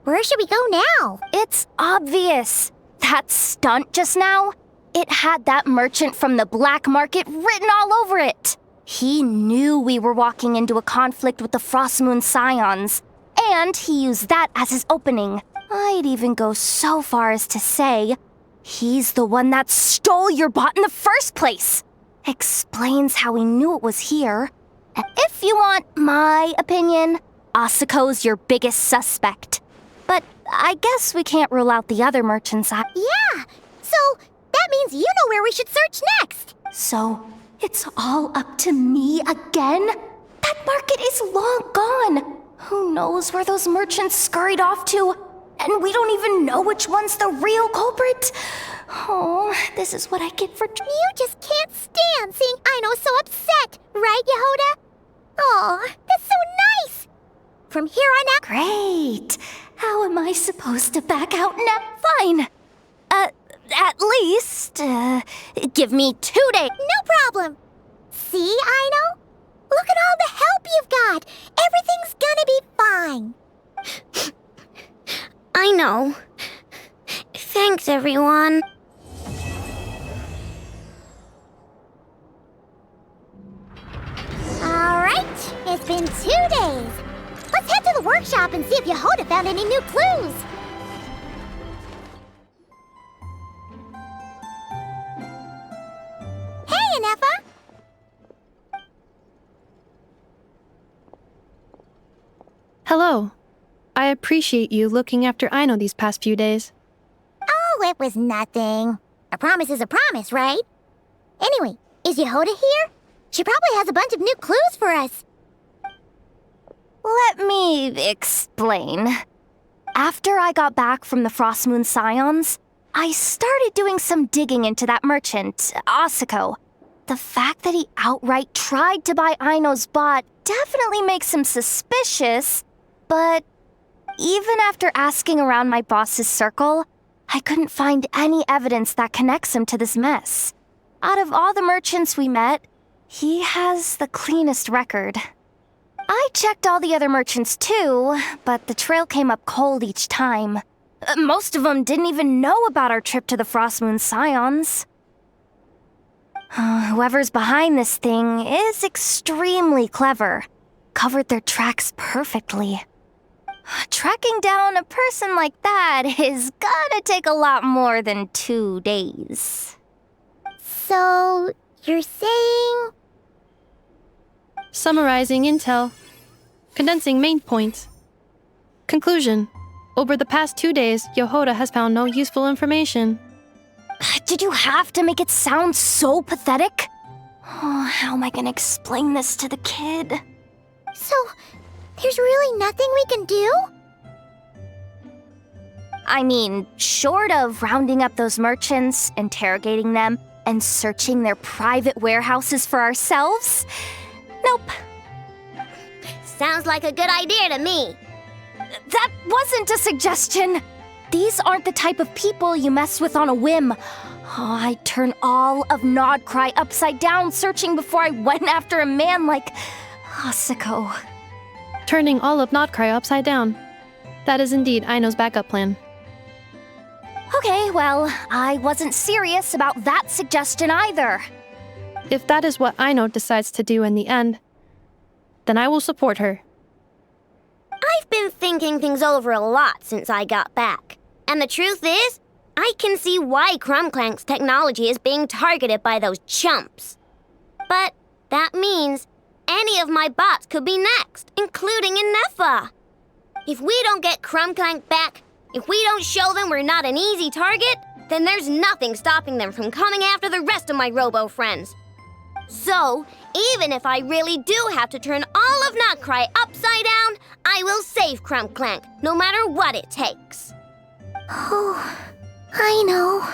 Where should we go now? It's obvious. That stunt just now, it had that merchant from the black market written all over it. He knew we were walking into a conflict with the Frostmoon Scions. And he used that as his opening. I'd even go so far as to say, he's the one that stole your bot in the first place. Explains how he knew it was here. And if you want my opinion, Asuko's your biggest suspect. But I guess we can't rule out the other merchants. Yeah, so that means you know where we should search next. So, it's all up to me again? That market is long gone. Who knows where those merchants scurried off to? And we don't even know which one's the real culprit. Oh, this is what I get for... You just can't stand seeing Aino so upset, right, Yehoda? Aw, that's so nice! From here on out... Great. How am I supposed to back out now? Fine. At least, give me 2 days. No problem. See, Aino? Look at all the help you've got. Everything's gonna be fine. I know. Thanks, everyone. Alright, it's been 2 days. Let's head to the workshop and see if Yehoda found any new clues. Hey, Anefa! Hello. I appreciate you looking after Aino these past few days. Oh, it was nothing. A promise is a promise, right? Anyway, is Yehoda here? She probably has a bunch of new clues for us. Let me explain. After I got back from the Frost Moon Scions, I started doing some digging into that merchant, Asuko. The fact that he outright tried to buy Aino's bot definitely makes him suspicious, but even after asking around my boss's circle, I couldn't find any evidence that connects him to this mess. Out of all the merchants we met, he has the cleanest record. I checked all the other merchants too, but the trail came up cold each time. Most of them didn't even know about our trip to the Frost Moon Scions. Whoever's behind this thing is extremely clever. Covered their tracks perfectly. Tracking down a person like that is gonna take a lot more than 2 days. So, you're saying... Summarizing intel. Condensing main points. Conclusion. Over the past 2 days, Yehoda has found no useful information. Did you have to make it sound so pathetic? Oh, how am I gonna explain this to the kid? So, there's really nothing we can do? I mean, short of rounding up those merchants, interrogating them, and searching their private warehouses for ourselves? Nope. Sounds like a good idea to me. That wasn't a suggestion. These aren't the type of people you mess with on a whim. Oh, I'd turn all of Nodcry upside down searching before I went after a man like Asuko. Turning all of Nodcry upside down. That is indeed Aino's backup plan. Okay, well, I wasn't serious about that suggestion either. If that is what Aino decides to do in the end, then I will support her. I've been thinking things over a lot since I got back. And the truth is, I can see why Clink Clank's technology is being targeted by those chumps. But that means any of my bots could be next, including Inefa. If we don't get Clink Clank back, if we don't show them we're not an easy target, then there's nothing stopping them from coming after the rest of my robo friends. So, even if I really do have to turn all of Nodcry upside down, I will save Clink Clank, no matter what it takes. Oh, I know.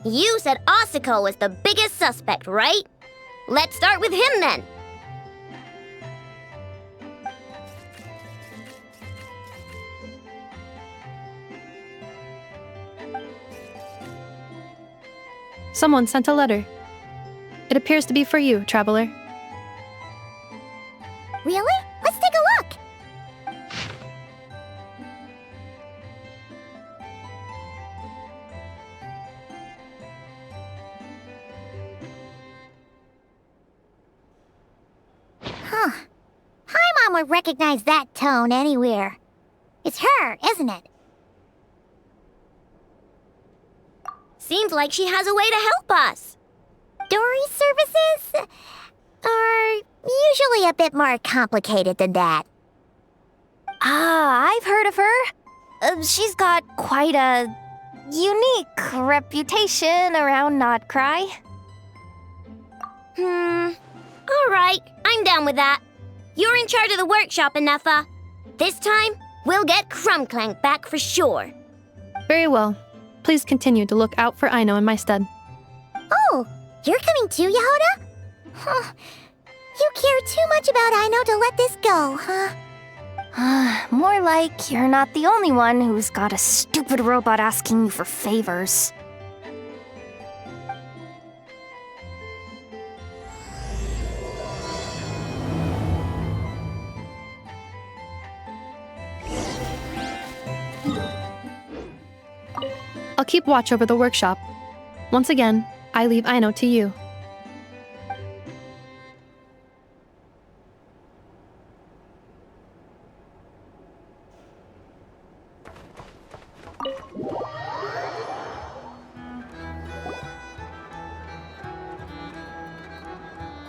You said Asuko was the biggest suspect, right? Let's start with him then. Someone sent a letter. It appears to be for you, traveler. Really? Let's take a look! Huh. Hi, would recognize that tone anywhere. It's her, isn't it? Seems like she has a way to help us. Dory's services are usually a bit more complicated than that. Ah, I've heard of her. She's got quite a unique reputation around Notcry. All right, I'm down with that. You're in charge of the workshop, Anefa. This time, we'll get Clink Clank back for sure. Very well. Please continue to look out for Aino in my stead. Oh, you're coming too, Yehoda? Huh. You care too much about Aino to let this go, huh? More like you're not the only one who's got a stupid robot asking you for favors. I'll keep watch over the workshop. Once again, I leave Aino to you.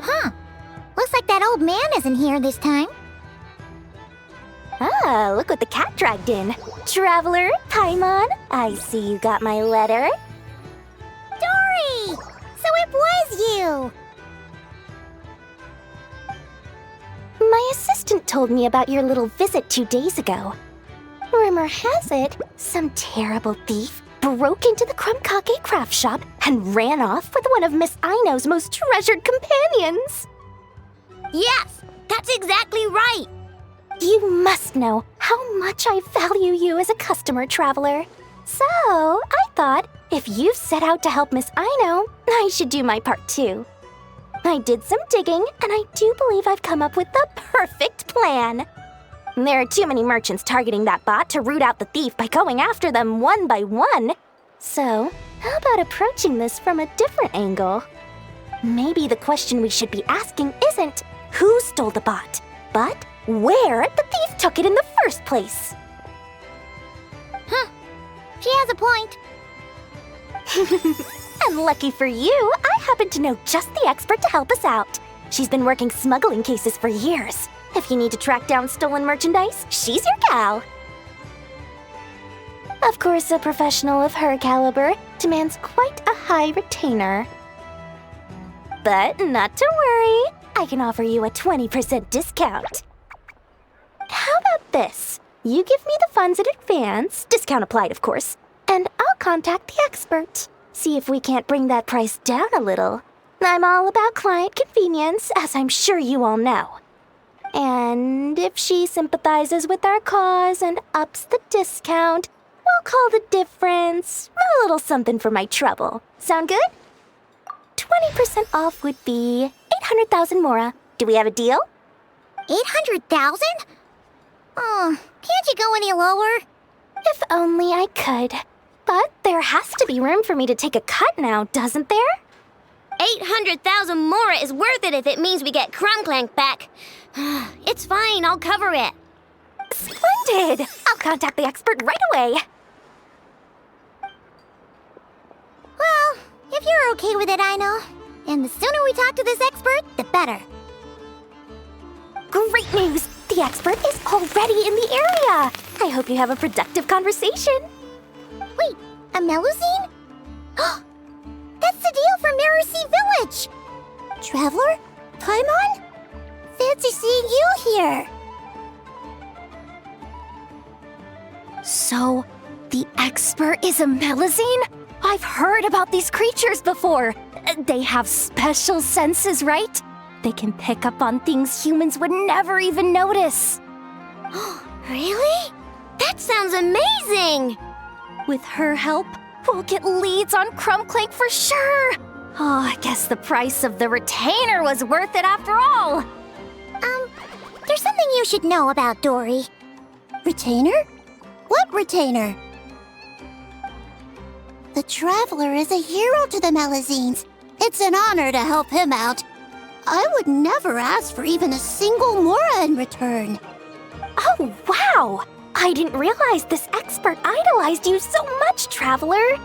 Huh. Looks like that old man isn't here this time. Ah, look what the cat dragged in. Traveler, Paimon, I see you got my letter. Dory! So it was you! My assistant told me about your little visit 2 days ago. Rumor has it, some terrible thief broke into the Krumkake craft shop and ran off with one of Miss Aino's most treasured companions. Yes, that's exactly right. You must know how much I value you as a customer, Traveler. So, I thought, if you've set out to help Miss Aino, I should do my part too. I did some digging, and I do believe I've come up with the perfect plan. There are too many merchants targeting that bot to root out the thief by going after them one by one. So, how about approaching this from a different angle? Maybe the question we should be asking isn't who stole the bot, but where the thief took it in the first place. Huh. She has a point. And lucky for you, I happen to know just the expert to help us out. She's been working smuggling cases for years. If you need to track down stolen merchandise, she's your gal. Of course, a professional of her caliber demands quite a high retainer. But not to worry, I can offer you a 20% discount. How about this? You give me the funds in advance, discount applied of course, and I'll contact the expert. See if we can't bring that price down a little. I'm all about client convenience, as I'm sure you all know. And if she sympathizes with our cause and ups the discount, we'll call the difference a little something for my trouble. Sound good? 20% off would be 800,000 mora. Do we have a deal? 800,000? Oh, can't you go any lower? If only I could. But there has to be room for me to take a cut now, doesn't there? 800,000 mora is worth it if it means we get Clink Clank back. It's fine, I'll cover it. Splendid! I'll contact the expert right away. Well, if you're okay with it, Aino. And the sooner we talk to this expert, the better. Great news! The expert is already in the area! I hope you have a productive conversation. Wait, a Melusine? That's the deal from Mercy Village! Traveler? Paimon? Fancy seeing you here! So, the expert is a Melusine? I've heard about these creatures before. They have special senses, right? They can pick up on things humans would never even notice. Really? That sounds amazing! With her help, we'll get leads on Clink Clank for sure. Oh, I guess the price of the retainer was worth it after all. There's something you should know about Dory. Retainer? What retainer? The Traveler is a hero to the Melusines. It's an honor to help him out. I would never ask for even a single Mora in return. Oh, wow! I didn't realize this expert idolized you so much, Traveler.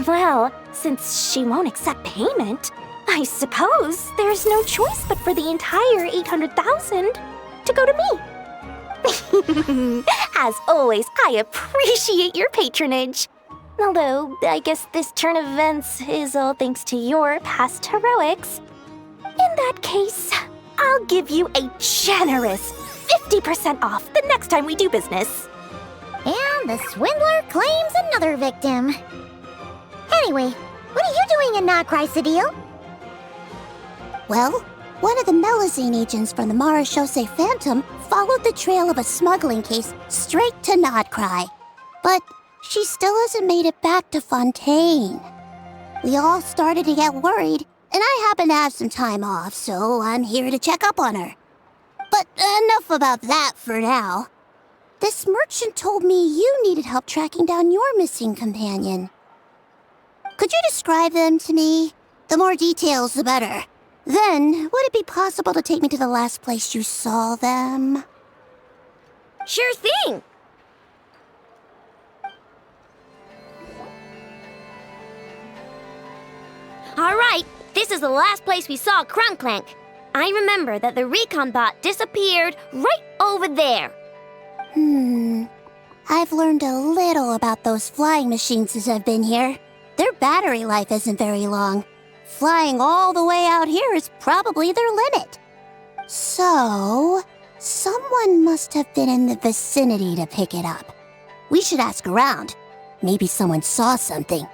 Well, since she won't accept payment, I suppose there's no choice but for the entire 800,000 to go to me. As always, I appreciate your patronage. Although, I guess this turn of events is all thanks to your past heroics. In that case, I'll give you a generous 50% off the next time we do business. And the swindler claims another victim. Anyway, what are you doing in Notcry, Cedille? Well, one of the Melazine agents from the Marechaussee Phantom followed the trail of a smuggling case straight to Notcry. But she still hasn't made it back to Fontaine. We all started to get worried, and I happen to have some time off, so I'm here to check up on her. But enough about that for now. This merchant told me you needed help tracking down your missing companion. Could you describe them to me? The more details, the better. Then, would it be possible to take me to the last place you saw them? Sure thing! Alright, this is the last place we saw Clink Clank. I remember that the recon bot disappeared right over there. I've learned a little about those flying machines since I've been here. Their battery life isn't very long. Flying all the way out here is probably their limit. So, someone must have been in the vicinity to pick it up. We should ask around. Maybe someone saw something.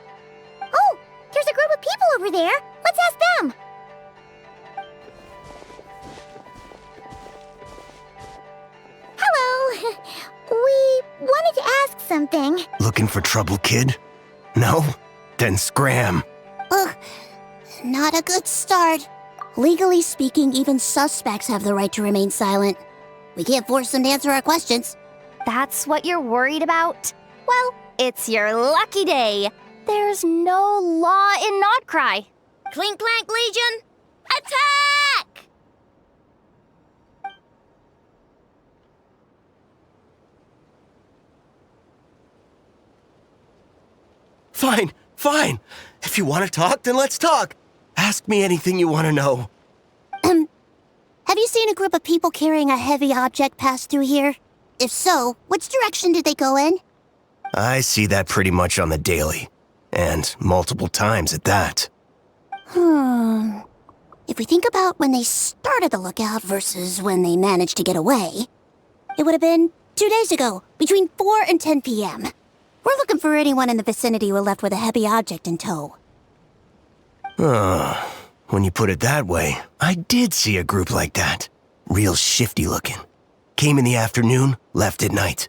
Oh, there's a group of people over there. Let's ask them. Hello. We wanted to ask something. Looking for trouble, kid? No? Then scram. Ugh, not a good start. Legally speaking, even suspects have the right to remain silent. We can't force them to answer our questions. That's what you're worried about? Well, it's your lucky day. There's no law in Notcry. Clink Clank Legion, attack! Fine. If you want to talk, then let's talk. Ask me anything you want to know. Have you seen a group of people carrying a heavy object pass through here? If so, which direction did they go in? I see that pretty much on the daily. And multiple times at that. If we think about when they started the lookout versus when they managed to get away, it would have been 2 days ago, between 4 and 10 p.m. We're looking for anyone in the vicinity who left with a heavy object in tow. When you put it that way, I did see a group like that. Real shifty looking. Came in the afternoon, left at night.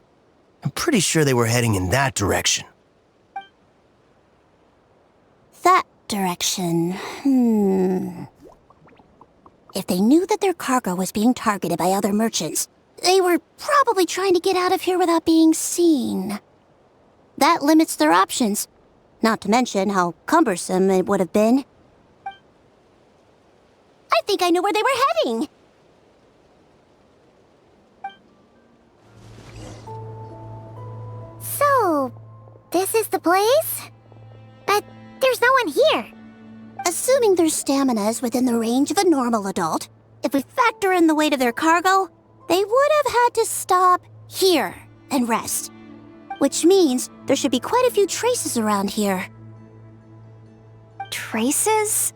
I'm pretty sure they were heading in that direction. That direction, If they knew that their cargo was being targeted by other merchants, they were probably trying to get out of here without being seen. That limits their options, not to mention how cumbersome it would have been. I think I know where they were heading. So, this is the place? But there's no one here. Assuming their stamina is within the range of a normal adult, if we factor in the weight of their cargo, they would have had to stop here and rest. Which means there should be quite a few traces around here. Traces?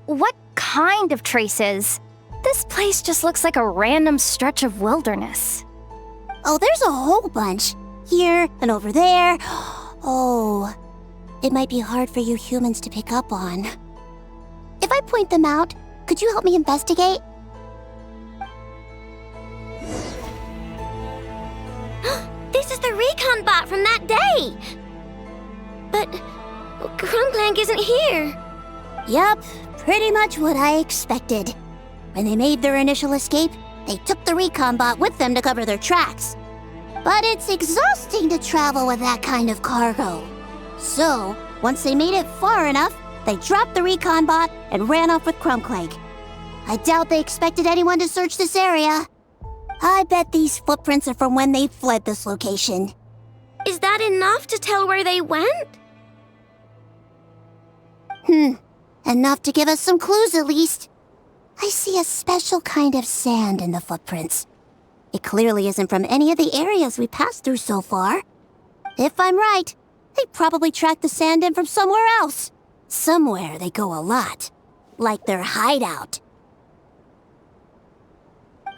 What kind of traces? This place just looks like a random stretch of wilderness. Oh, there's a whole bunch. Here and over there. Oh, it might be hard for you humans to pick up on. If I point them out, could you help me investigate? This is the recon bot from that day! But Clink Clank isn't here. Yup, pretty much what I expected. When they made their initial escape, they took the recon bot with them to cover their tracks. But it's exhausting to travel with that kind of cargo. So, once they made it far enough, they dropped the recon bot and ran off with Clink Clank. I doubt they expected anyone to search this area. I bet these footprints are from when they fled this location. Is that enough to tell where they went? Enough to give us some clues at least. I see a special kind of sand in the footprints. It clearly isn't from any of the areas we passed through so far. If I'm right, they probably tracked the sand in from somewhere else. Somewhere they go a lot. Like their hideout.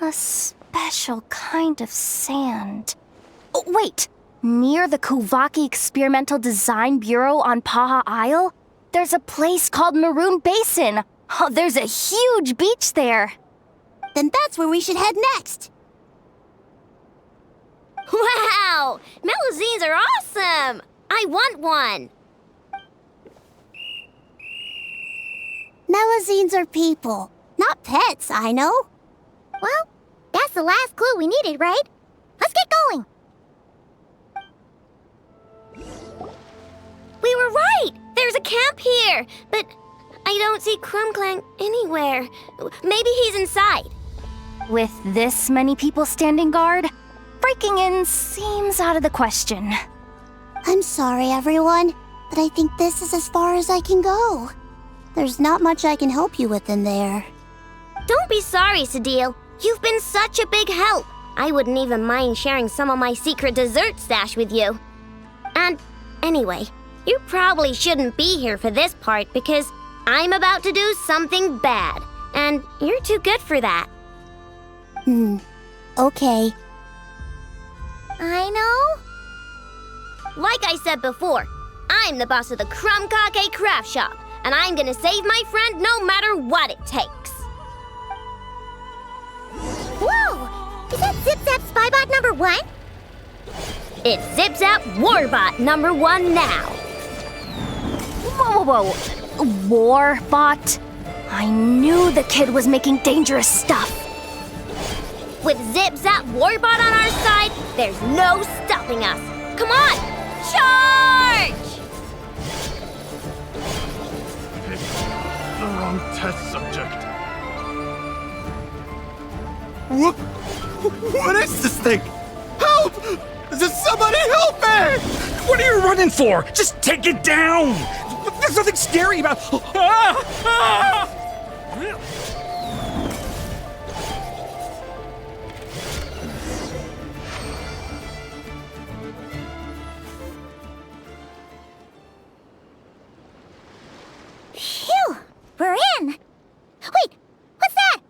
A special kind of sand. Oh, wait! Near the Kuvaki Experimental Design Bureau on Paha Isle, there's a place called Maroon Basin. Oh, there's a huge beach there. Then that's where we should head next. Wow! Melusines are awesome! I want one! Melusines are people, not pets, I know. Well, that's the last clue we needed, right? Let's get going! We were right! There's a camp here, but I don't see Clink Clank anywhere. Maybe he's inside. With this many people standing guard, breaking in seems out of the question. I'm sorry, everyone, but I think this is as far as I can go. There's not much I can help you with in there. Don't be sorry, Sadil. You've been such a big help. I wouldn't even mind sharing some of my secret dessert stash with you. And anyway, you probably shouldn't be here for this part because I'm about to do something bad, and you're too good for that. Okay. I know. Like I said before, I'm the boss of the Krumkake Craft Shop, and I'm gonna save my friend no matter what it takes. Whoa! Is that Zip Zap Spybot number 1? It's Zip Zap Warbot number 1 now. Whoa. Warbot? I knew the kid was making dangerous stuff. With Zip Zap Warbot on our side, there's no stopping us. Come on, charge! The wrong test subject. What is this thing? Help! Does somebody help me? What are you running for? Just take it down! There's nothing scary about... Phew! We're in! Wait! What's that?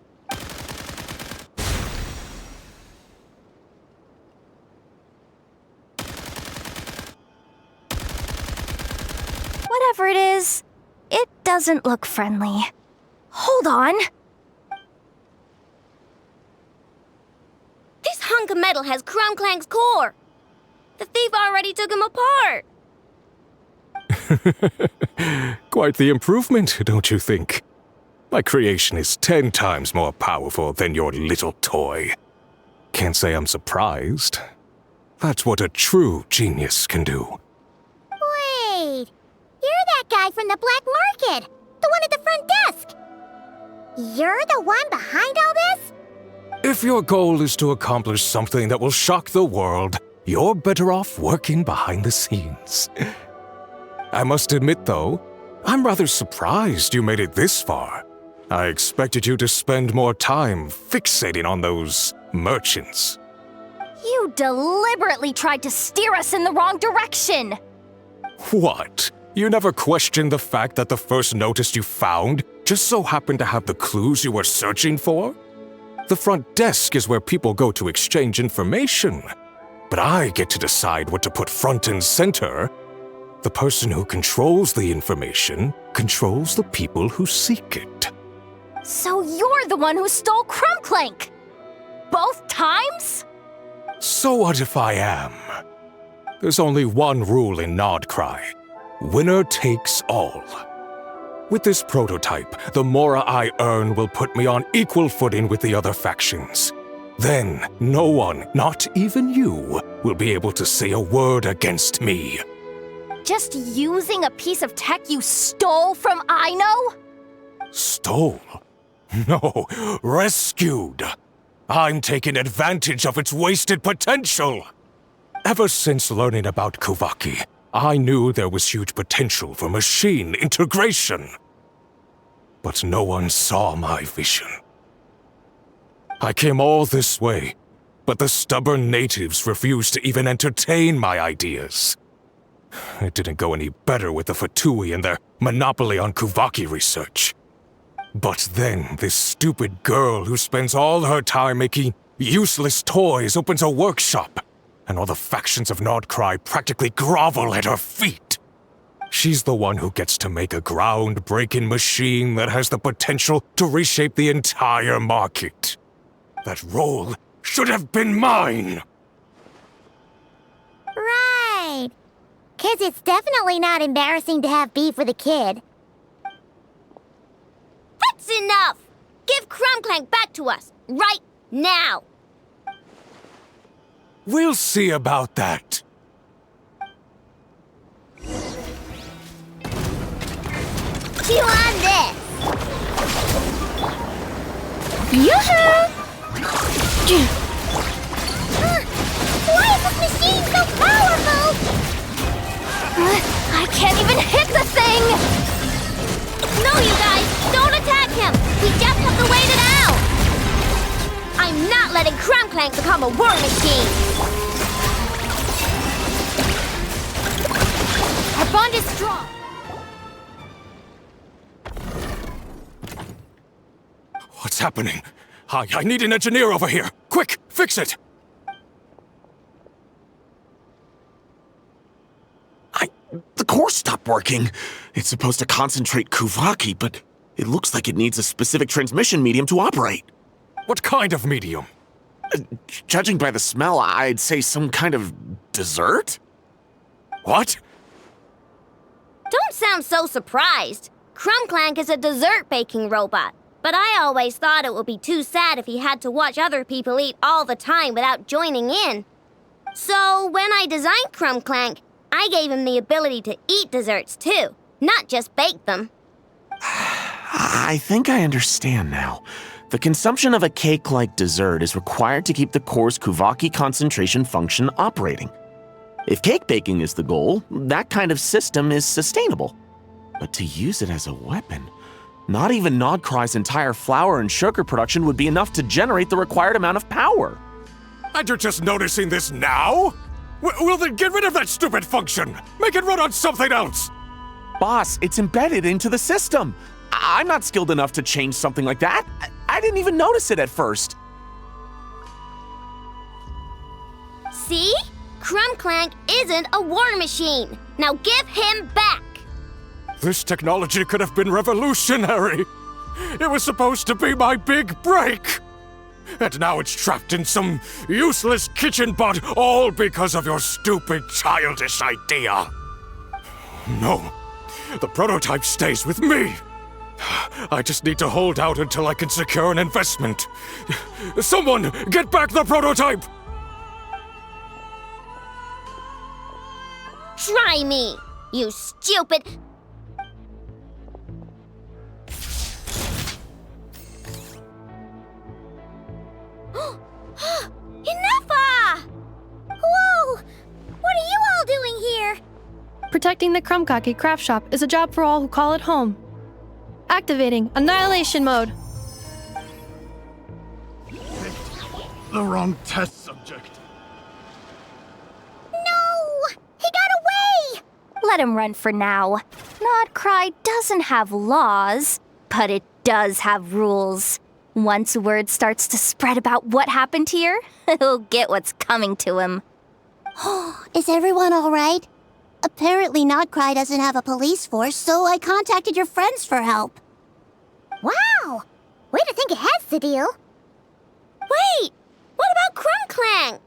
Whatever it is, it doesn't look friendly. Hold on. This hunk of metal has Clink Clank's core. The thief already took him apart. Quite the improvement, don't you think? My creation is 10 times more powerful than your little toy. Can't say I'm surprised. That's what a true genius can do. Wait! You're that guy from the black market! The one at the front desk! You're the one behind all this? If your goal is to accomplish something that will shock the world, you're better off working behind the scenes. I must admit, though, I'm rather surprised you made it this far. I expected you to spend more time fixating on those merchants. You deliberately tried to steer us in the wrong direction! What? You never questioned the fact that the first notice you found just so happened to have the clues you were searching for? The front desk is where people go to exchange information. But I get to decide what to put front and center. The person who controls the information controls the people who seek it. So you're the one who stole Clink Clank! Both times? So what if I am? There's only one rule in Nodcry. Winner takes all. With this prototype, the Mora I earn will put me on equal footing with the other factions. Then, no one, not even you, will be able to say a word against me. Just using a piece of tech you stole from Aino? Stole? No, rescued. I'm taking advantage of its wasted potential. Ever since learning about Kuvaki, I knew there was huge potential for machine integration. But no one saw my vision. I came all this way, but the stubborn natives refused to even entertain my ideas. It didn't go any better with the Fatui and their monopoly on Kuvaki research. But then, this stupid girl who spends all her time making useless toys opens a workshop, and all the factions of Nordcry practically grovel at her feet. She's the one who gets to make a groundbreaking machine that has the potential to reshape the entire market. That role should have been mine! Right. 'Cause it's definitely not embarrassing to have beef with a kid. That's enough! Give Clink Clank back to us, right now! We'll see about that. Chew on this! Yoo-hoo! Why is this machine so powerful? I can't even hit the thing! No, you guys! Don't attack him! We just have to wait it out! I'm not letting Clink Clank become a war machine! Our bond is strong! What's happening? I need an engineer over here! Quick, fix it! The core stopped working. It's supposed to concentrate Kuvaki, but it looks like it needs a specific transmission medium to operate. What kind of medium? Judging by the smell, I'd say some kind of dessert? What? Don't sound so surprised. Clink Clank is a dessert baking robot, but I always thought it would be too sad if he had to watch other people eat all the time without joining in. So when I designed Clink Clank, I gave him the ability to eat desserts too, not just bake them. I think I understand now. The consumption of a cake-like dessert is required to keep the core's Kuvaki concentration function operating. If cake baking is the goal, that kind of system is sustainable. But to use it as a weapon, not even Nodcry's entire flour and sugar production would be enough to generate the required amount of power. And you're just noticing this now? Well then get rid of that stupid function! Make it run on something else! Boss, it's embedded into the system. I'm not skilled enough to change something like that. I didn't even notice it at first. See? Clink Clank isn't a war machine. Now give him back! This technology could have been revolutionary! It was supposed to be my big break! And now it's trapped in some useless kitchen bot, all because of your stupid, childish idea. No, the prototype stays with me. I just need to hold out until I can secure an investment. Someone, get back the prototype! Try me, you stupid... Inepa! Whoa! What are you all doing here? Protecting the Krumkake craft shop is a job for all who call it home. Activating Annihilation Mode. The wrong test subject. No! He got away! Let him run for now. Nodcry doesn't have laws, but it does have rules. Once word starts to spread about what happened here, he'll get what's coming to him. Is everyone all right? Apparently Nodcry doesn't have a police force, so I contacted your friends for help. Wow! Way to think ahead, Sadil. Wait! What about Clink Clank?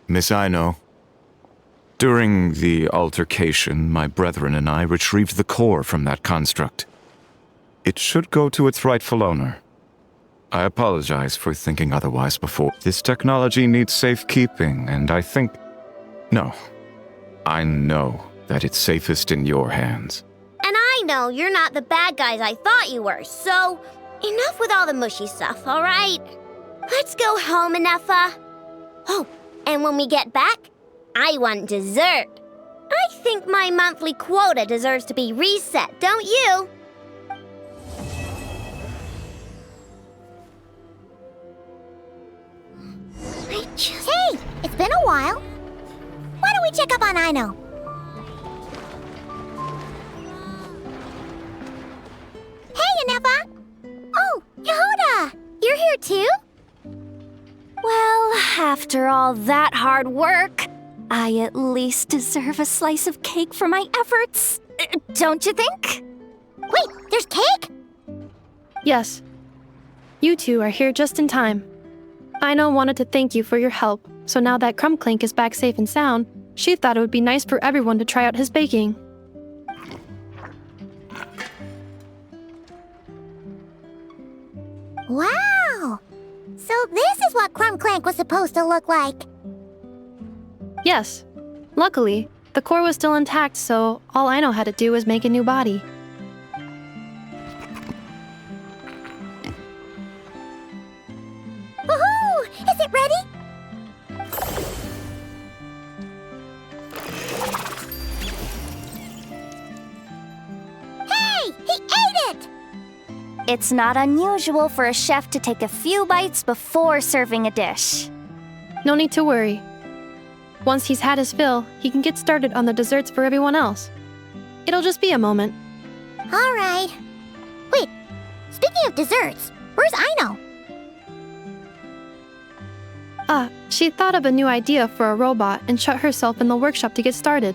Miss Aino, during the altercation, my brethren and I retrieved the core from that construct. It should go to its rightful owner. I apologize for thinking otherwise before. This technology needs safekeeping, and I think... No. I know that it's safest in your hands. And I know you're not the bad guys I thought you were, so enough with all the mushy stuff, all right? Let's go home, Inefa. Oh, and when we get back, I want dessert. I think my monthly quota deserves to be reset, don't you? Hey, it's been a while. Why don't we check up on Aino? Hey, Inefa! Oh, Yehuda! You're here too? Well, after all that hard work, I at least deserve a slice of cake for my efforts. Don't you think? Wait, there's cake? Yes. You two are here just in time. Aino wanted to thank you for your help, so now that Clink Clank is back safe and sound, she thought it would be nice for everyone to try out his baking. Wow! So this is what Clink Clank was supposed to look like. Yes. Luckily, the core was still intact, so all Aino had to do was make a new body. Woohoo! Is it ready? Hey! He ate it! It's not unusual for a chef to take a few bites before serving a dish. No need to worry. Once he's had his fill, he can get started on the desserts for everyone else. It'll just be a moment. All right. Wait, speaking of desserts, where's Aino? She thought of a new idea for a robot and shut herself in the workshop to get started.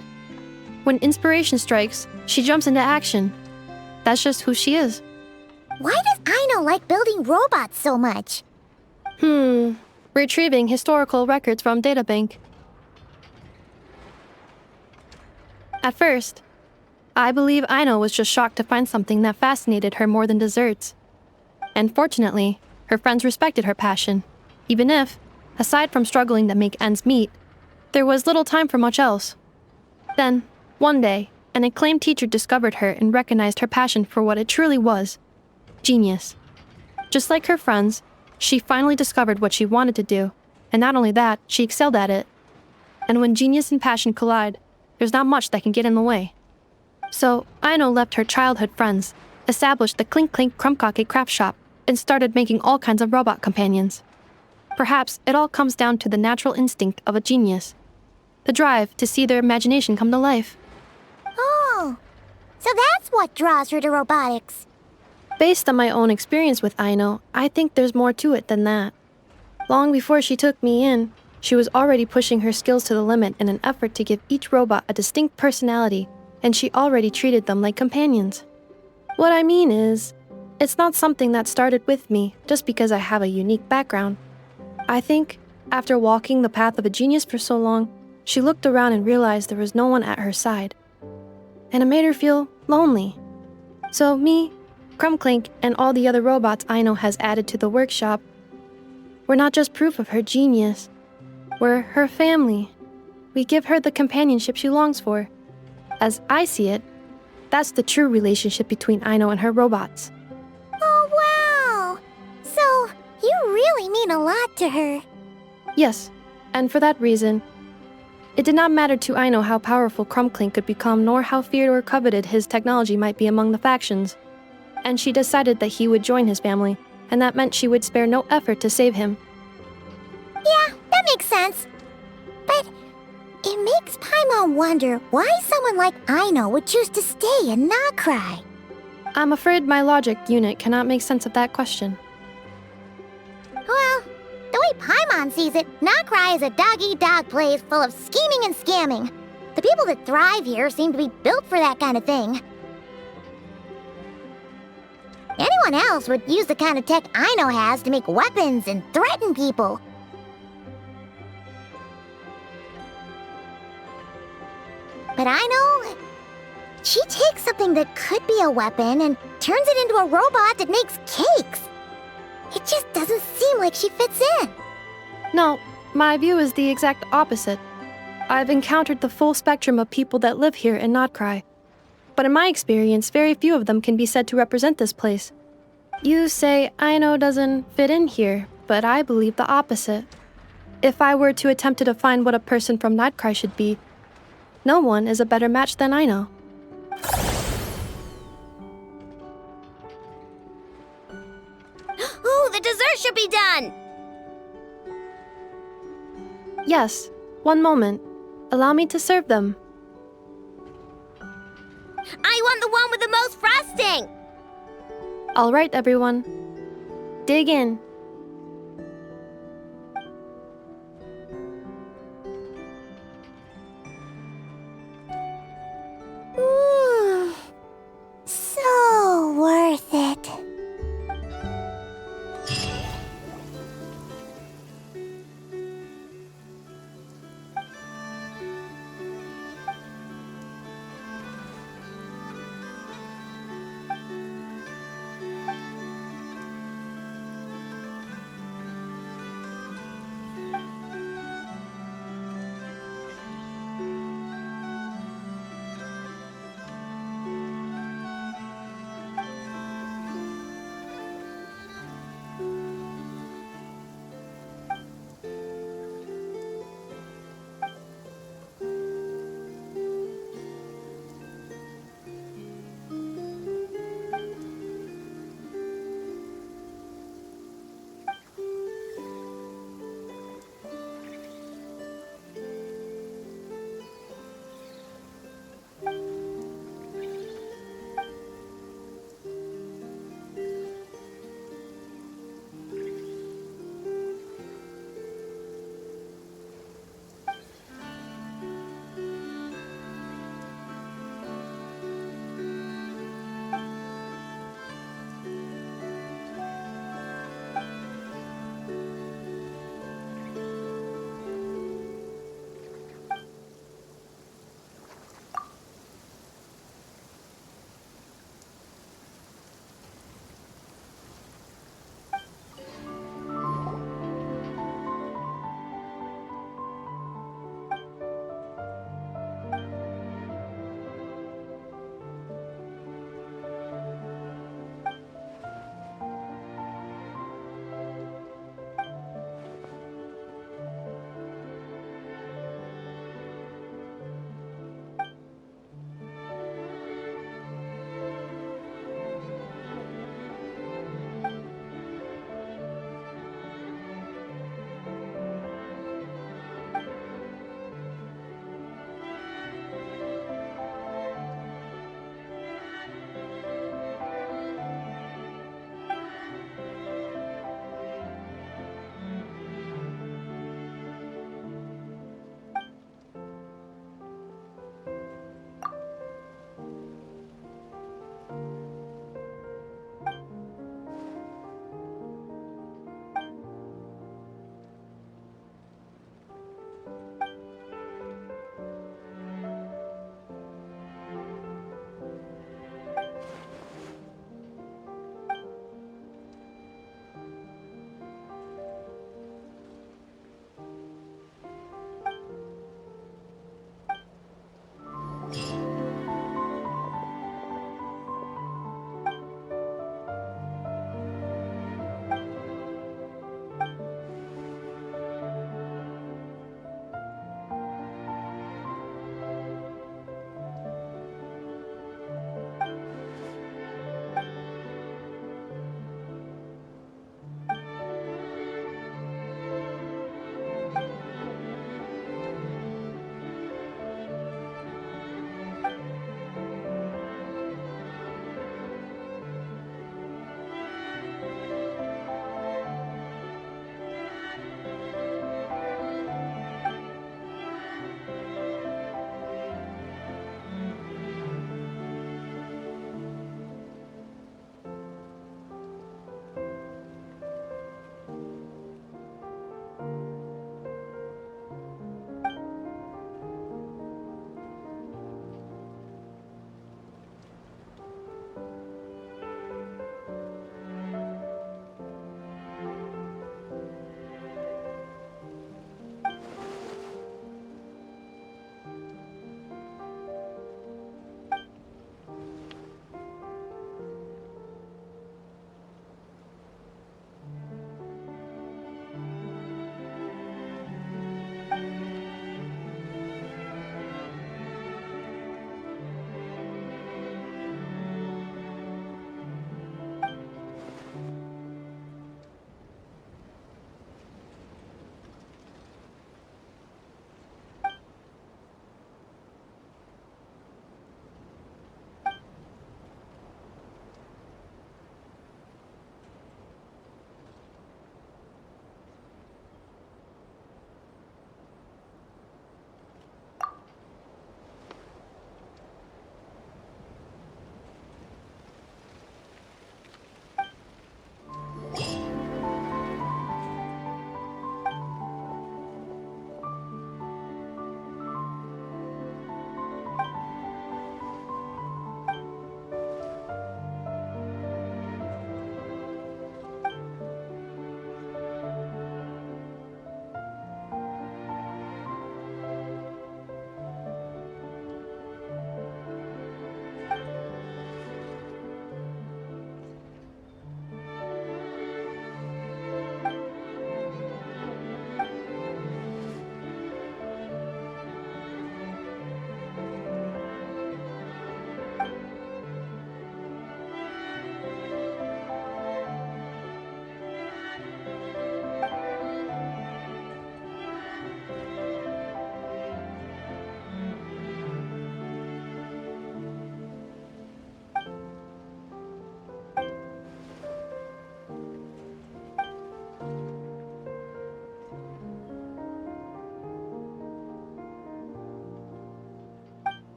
When inspiration strikes, she jumps into action. That's just who she is. Why does Aino like building robots so much? Retrieving historical records from databank. At first, I believe Aino was just shocked to find something that fascinated her more than desserts. And fortunately, her friends respected her passion, even if, aside from struggling to make ends meet, there was little time for much else. Then, one day, an acclaimed teacher discovered her and recognized her passion for what it truly was: genius. Just like her friends, she finally discovered what she wanted to do, and not only that, she excelled at it. And when genius and passion collide, there's not much that can get in the way. So, Aino left her childhood friends, established the Clink Clank Crumbcocky craft shop, and started making all kinds of robot companions. Perhaps it all comes down to the natural instinct of a genius. The drive to see their imagination come to life. Oh, so that's what draws her to robotics. Based on my own experience with Aino, I think there's more to it than that. Long before she took me in, she was already pushing her skills to the limit in an effort to give each robot a distinct personality, and she already treated them like companions. What I mean is, it's not something that started with me just because I have a unique background. I think, after walking the path of a genius for so long, she looked around and realized there was no one at her side. And it made her feel lonely. So me, Clink Clank, and all the other robots Aino has added to the workshop, we're not just proof of her genius. We're her family. We give her the companionship she longs for. As I see it, that's the true relationship between Aino and her robots. Oh, wow! So, you really mean a lot to her. Yes, and for that reason, it did not matter to Aino how powerful Clink Clank could become, nor how feared or coveted his technology might be among the factions. And she decided that he would join his family, and that meant she would spare no effort to save him. Yeah, that makes sense. But it makes Paimon wonder why someone like Aino would choose to stay and not cry. I'm afraid my logic unit cannot make sense of that question. Well, the way Paimon sees it, Not-Cry is a dog-eat-dog place full of scheming and scamming. The people that thrive here seem to be built for that kind of thing. Anyone else would use the kind of tech Aino has to make weapons and threaten people. But Aino, she takes something that could be a weapon and turns it into a robot that makes cakes. It just doesn't seem like she fits in. No, my view is the exact opposite. I've encountered the full spectrum of people that live here in Not-Cry. But in my experience, very few of them can be said to represent this place. You say Aino doesn't fit in here, but I believe the opposite. If I were to attempt to define what a person from Nightcry should be, no one is a better match than Aino. Ooh, the dessert should be done! Yes, one moment. Allow me to serve them. I want the one with the most frosting! All right, everyone. Dig in. So worth it.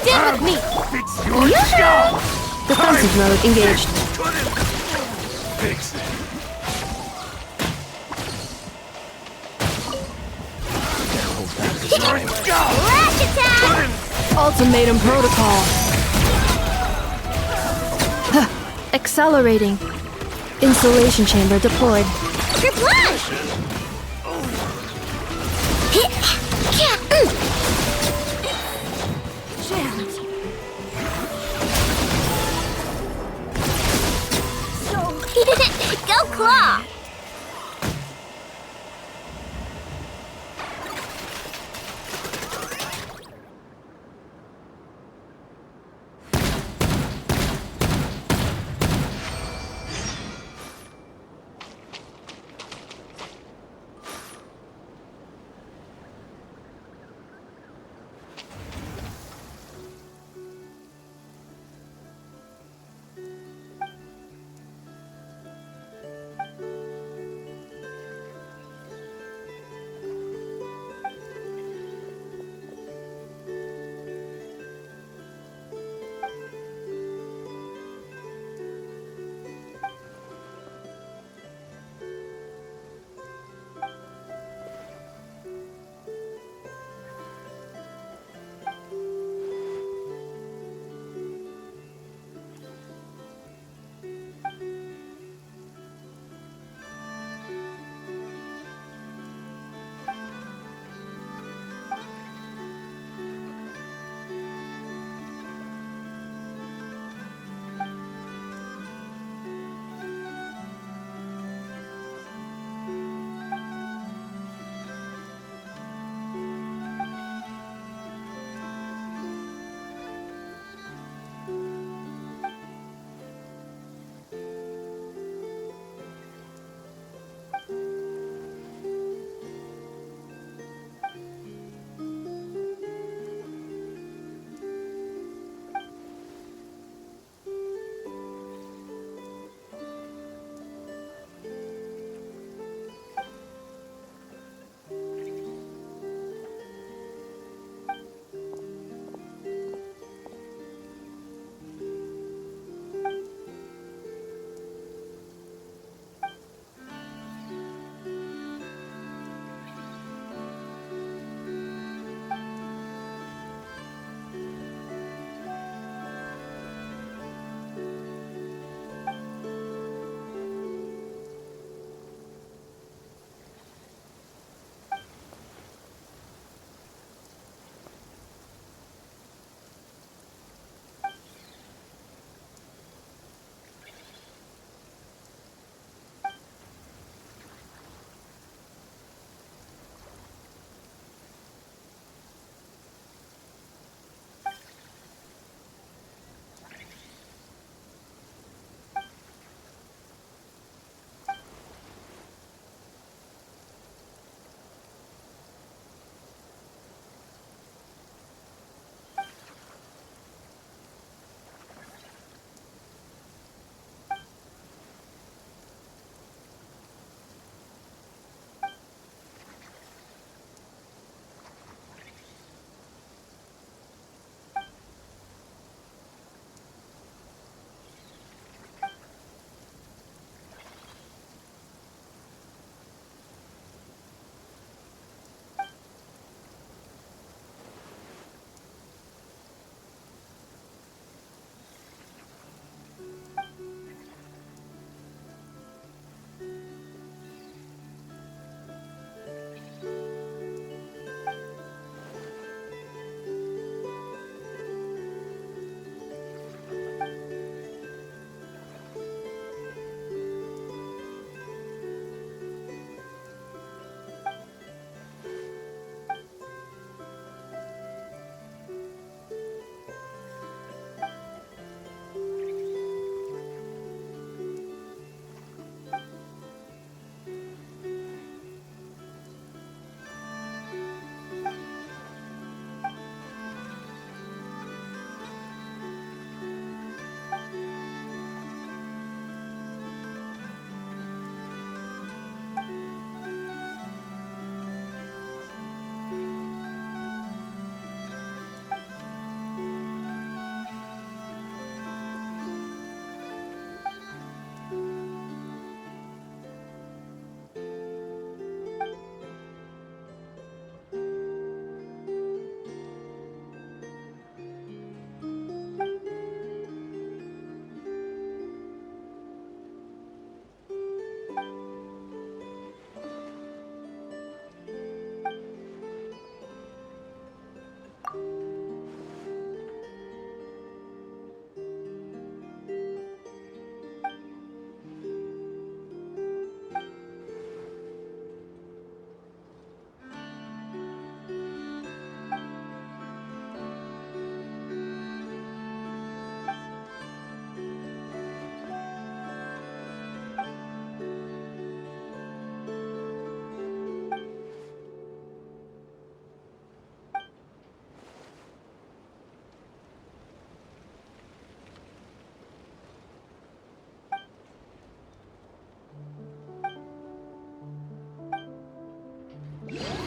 Stand with me! Fix your job! Defensive mode engaged. Fix it. Flash attack! Ultimatum protocol. Accelerating. Insulation chamber deployed. Your flash! Hit!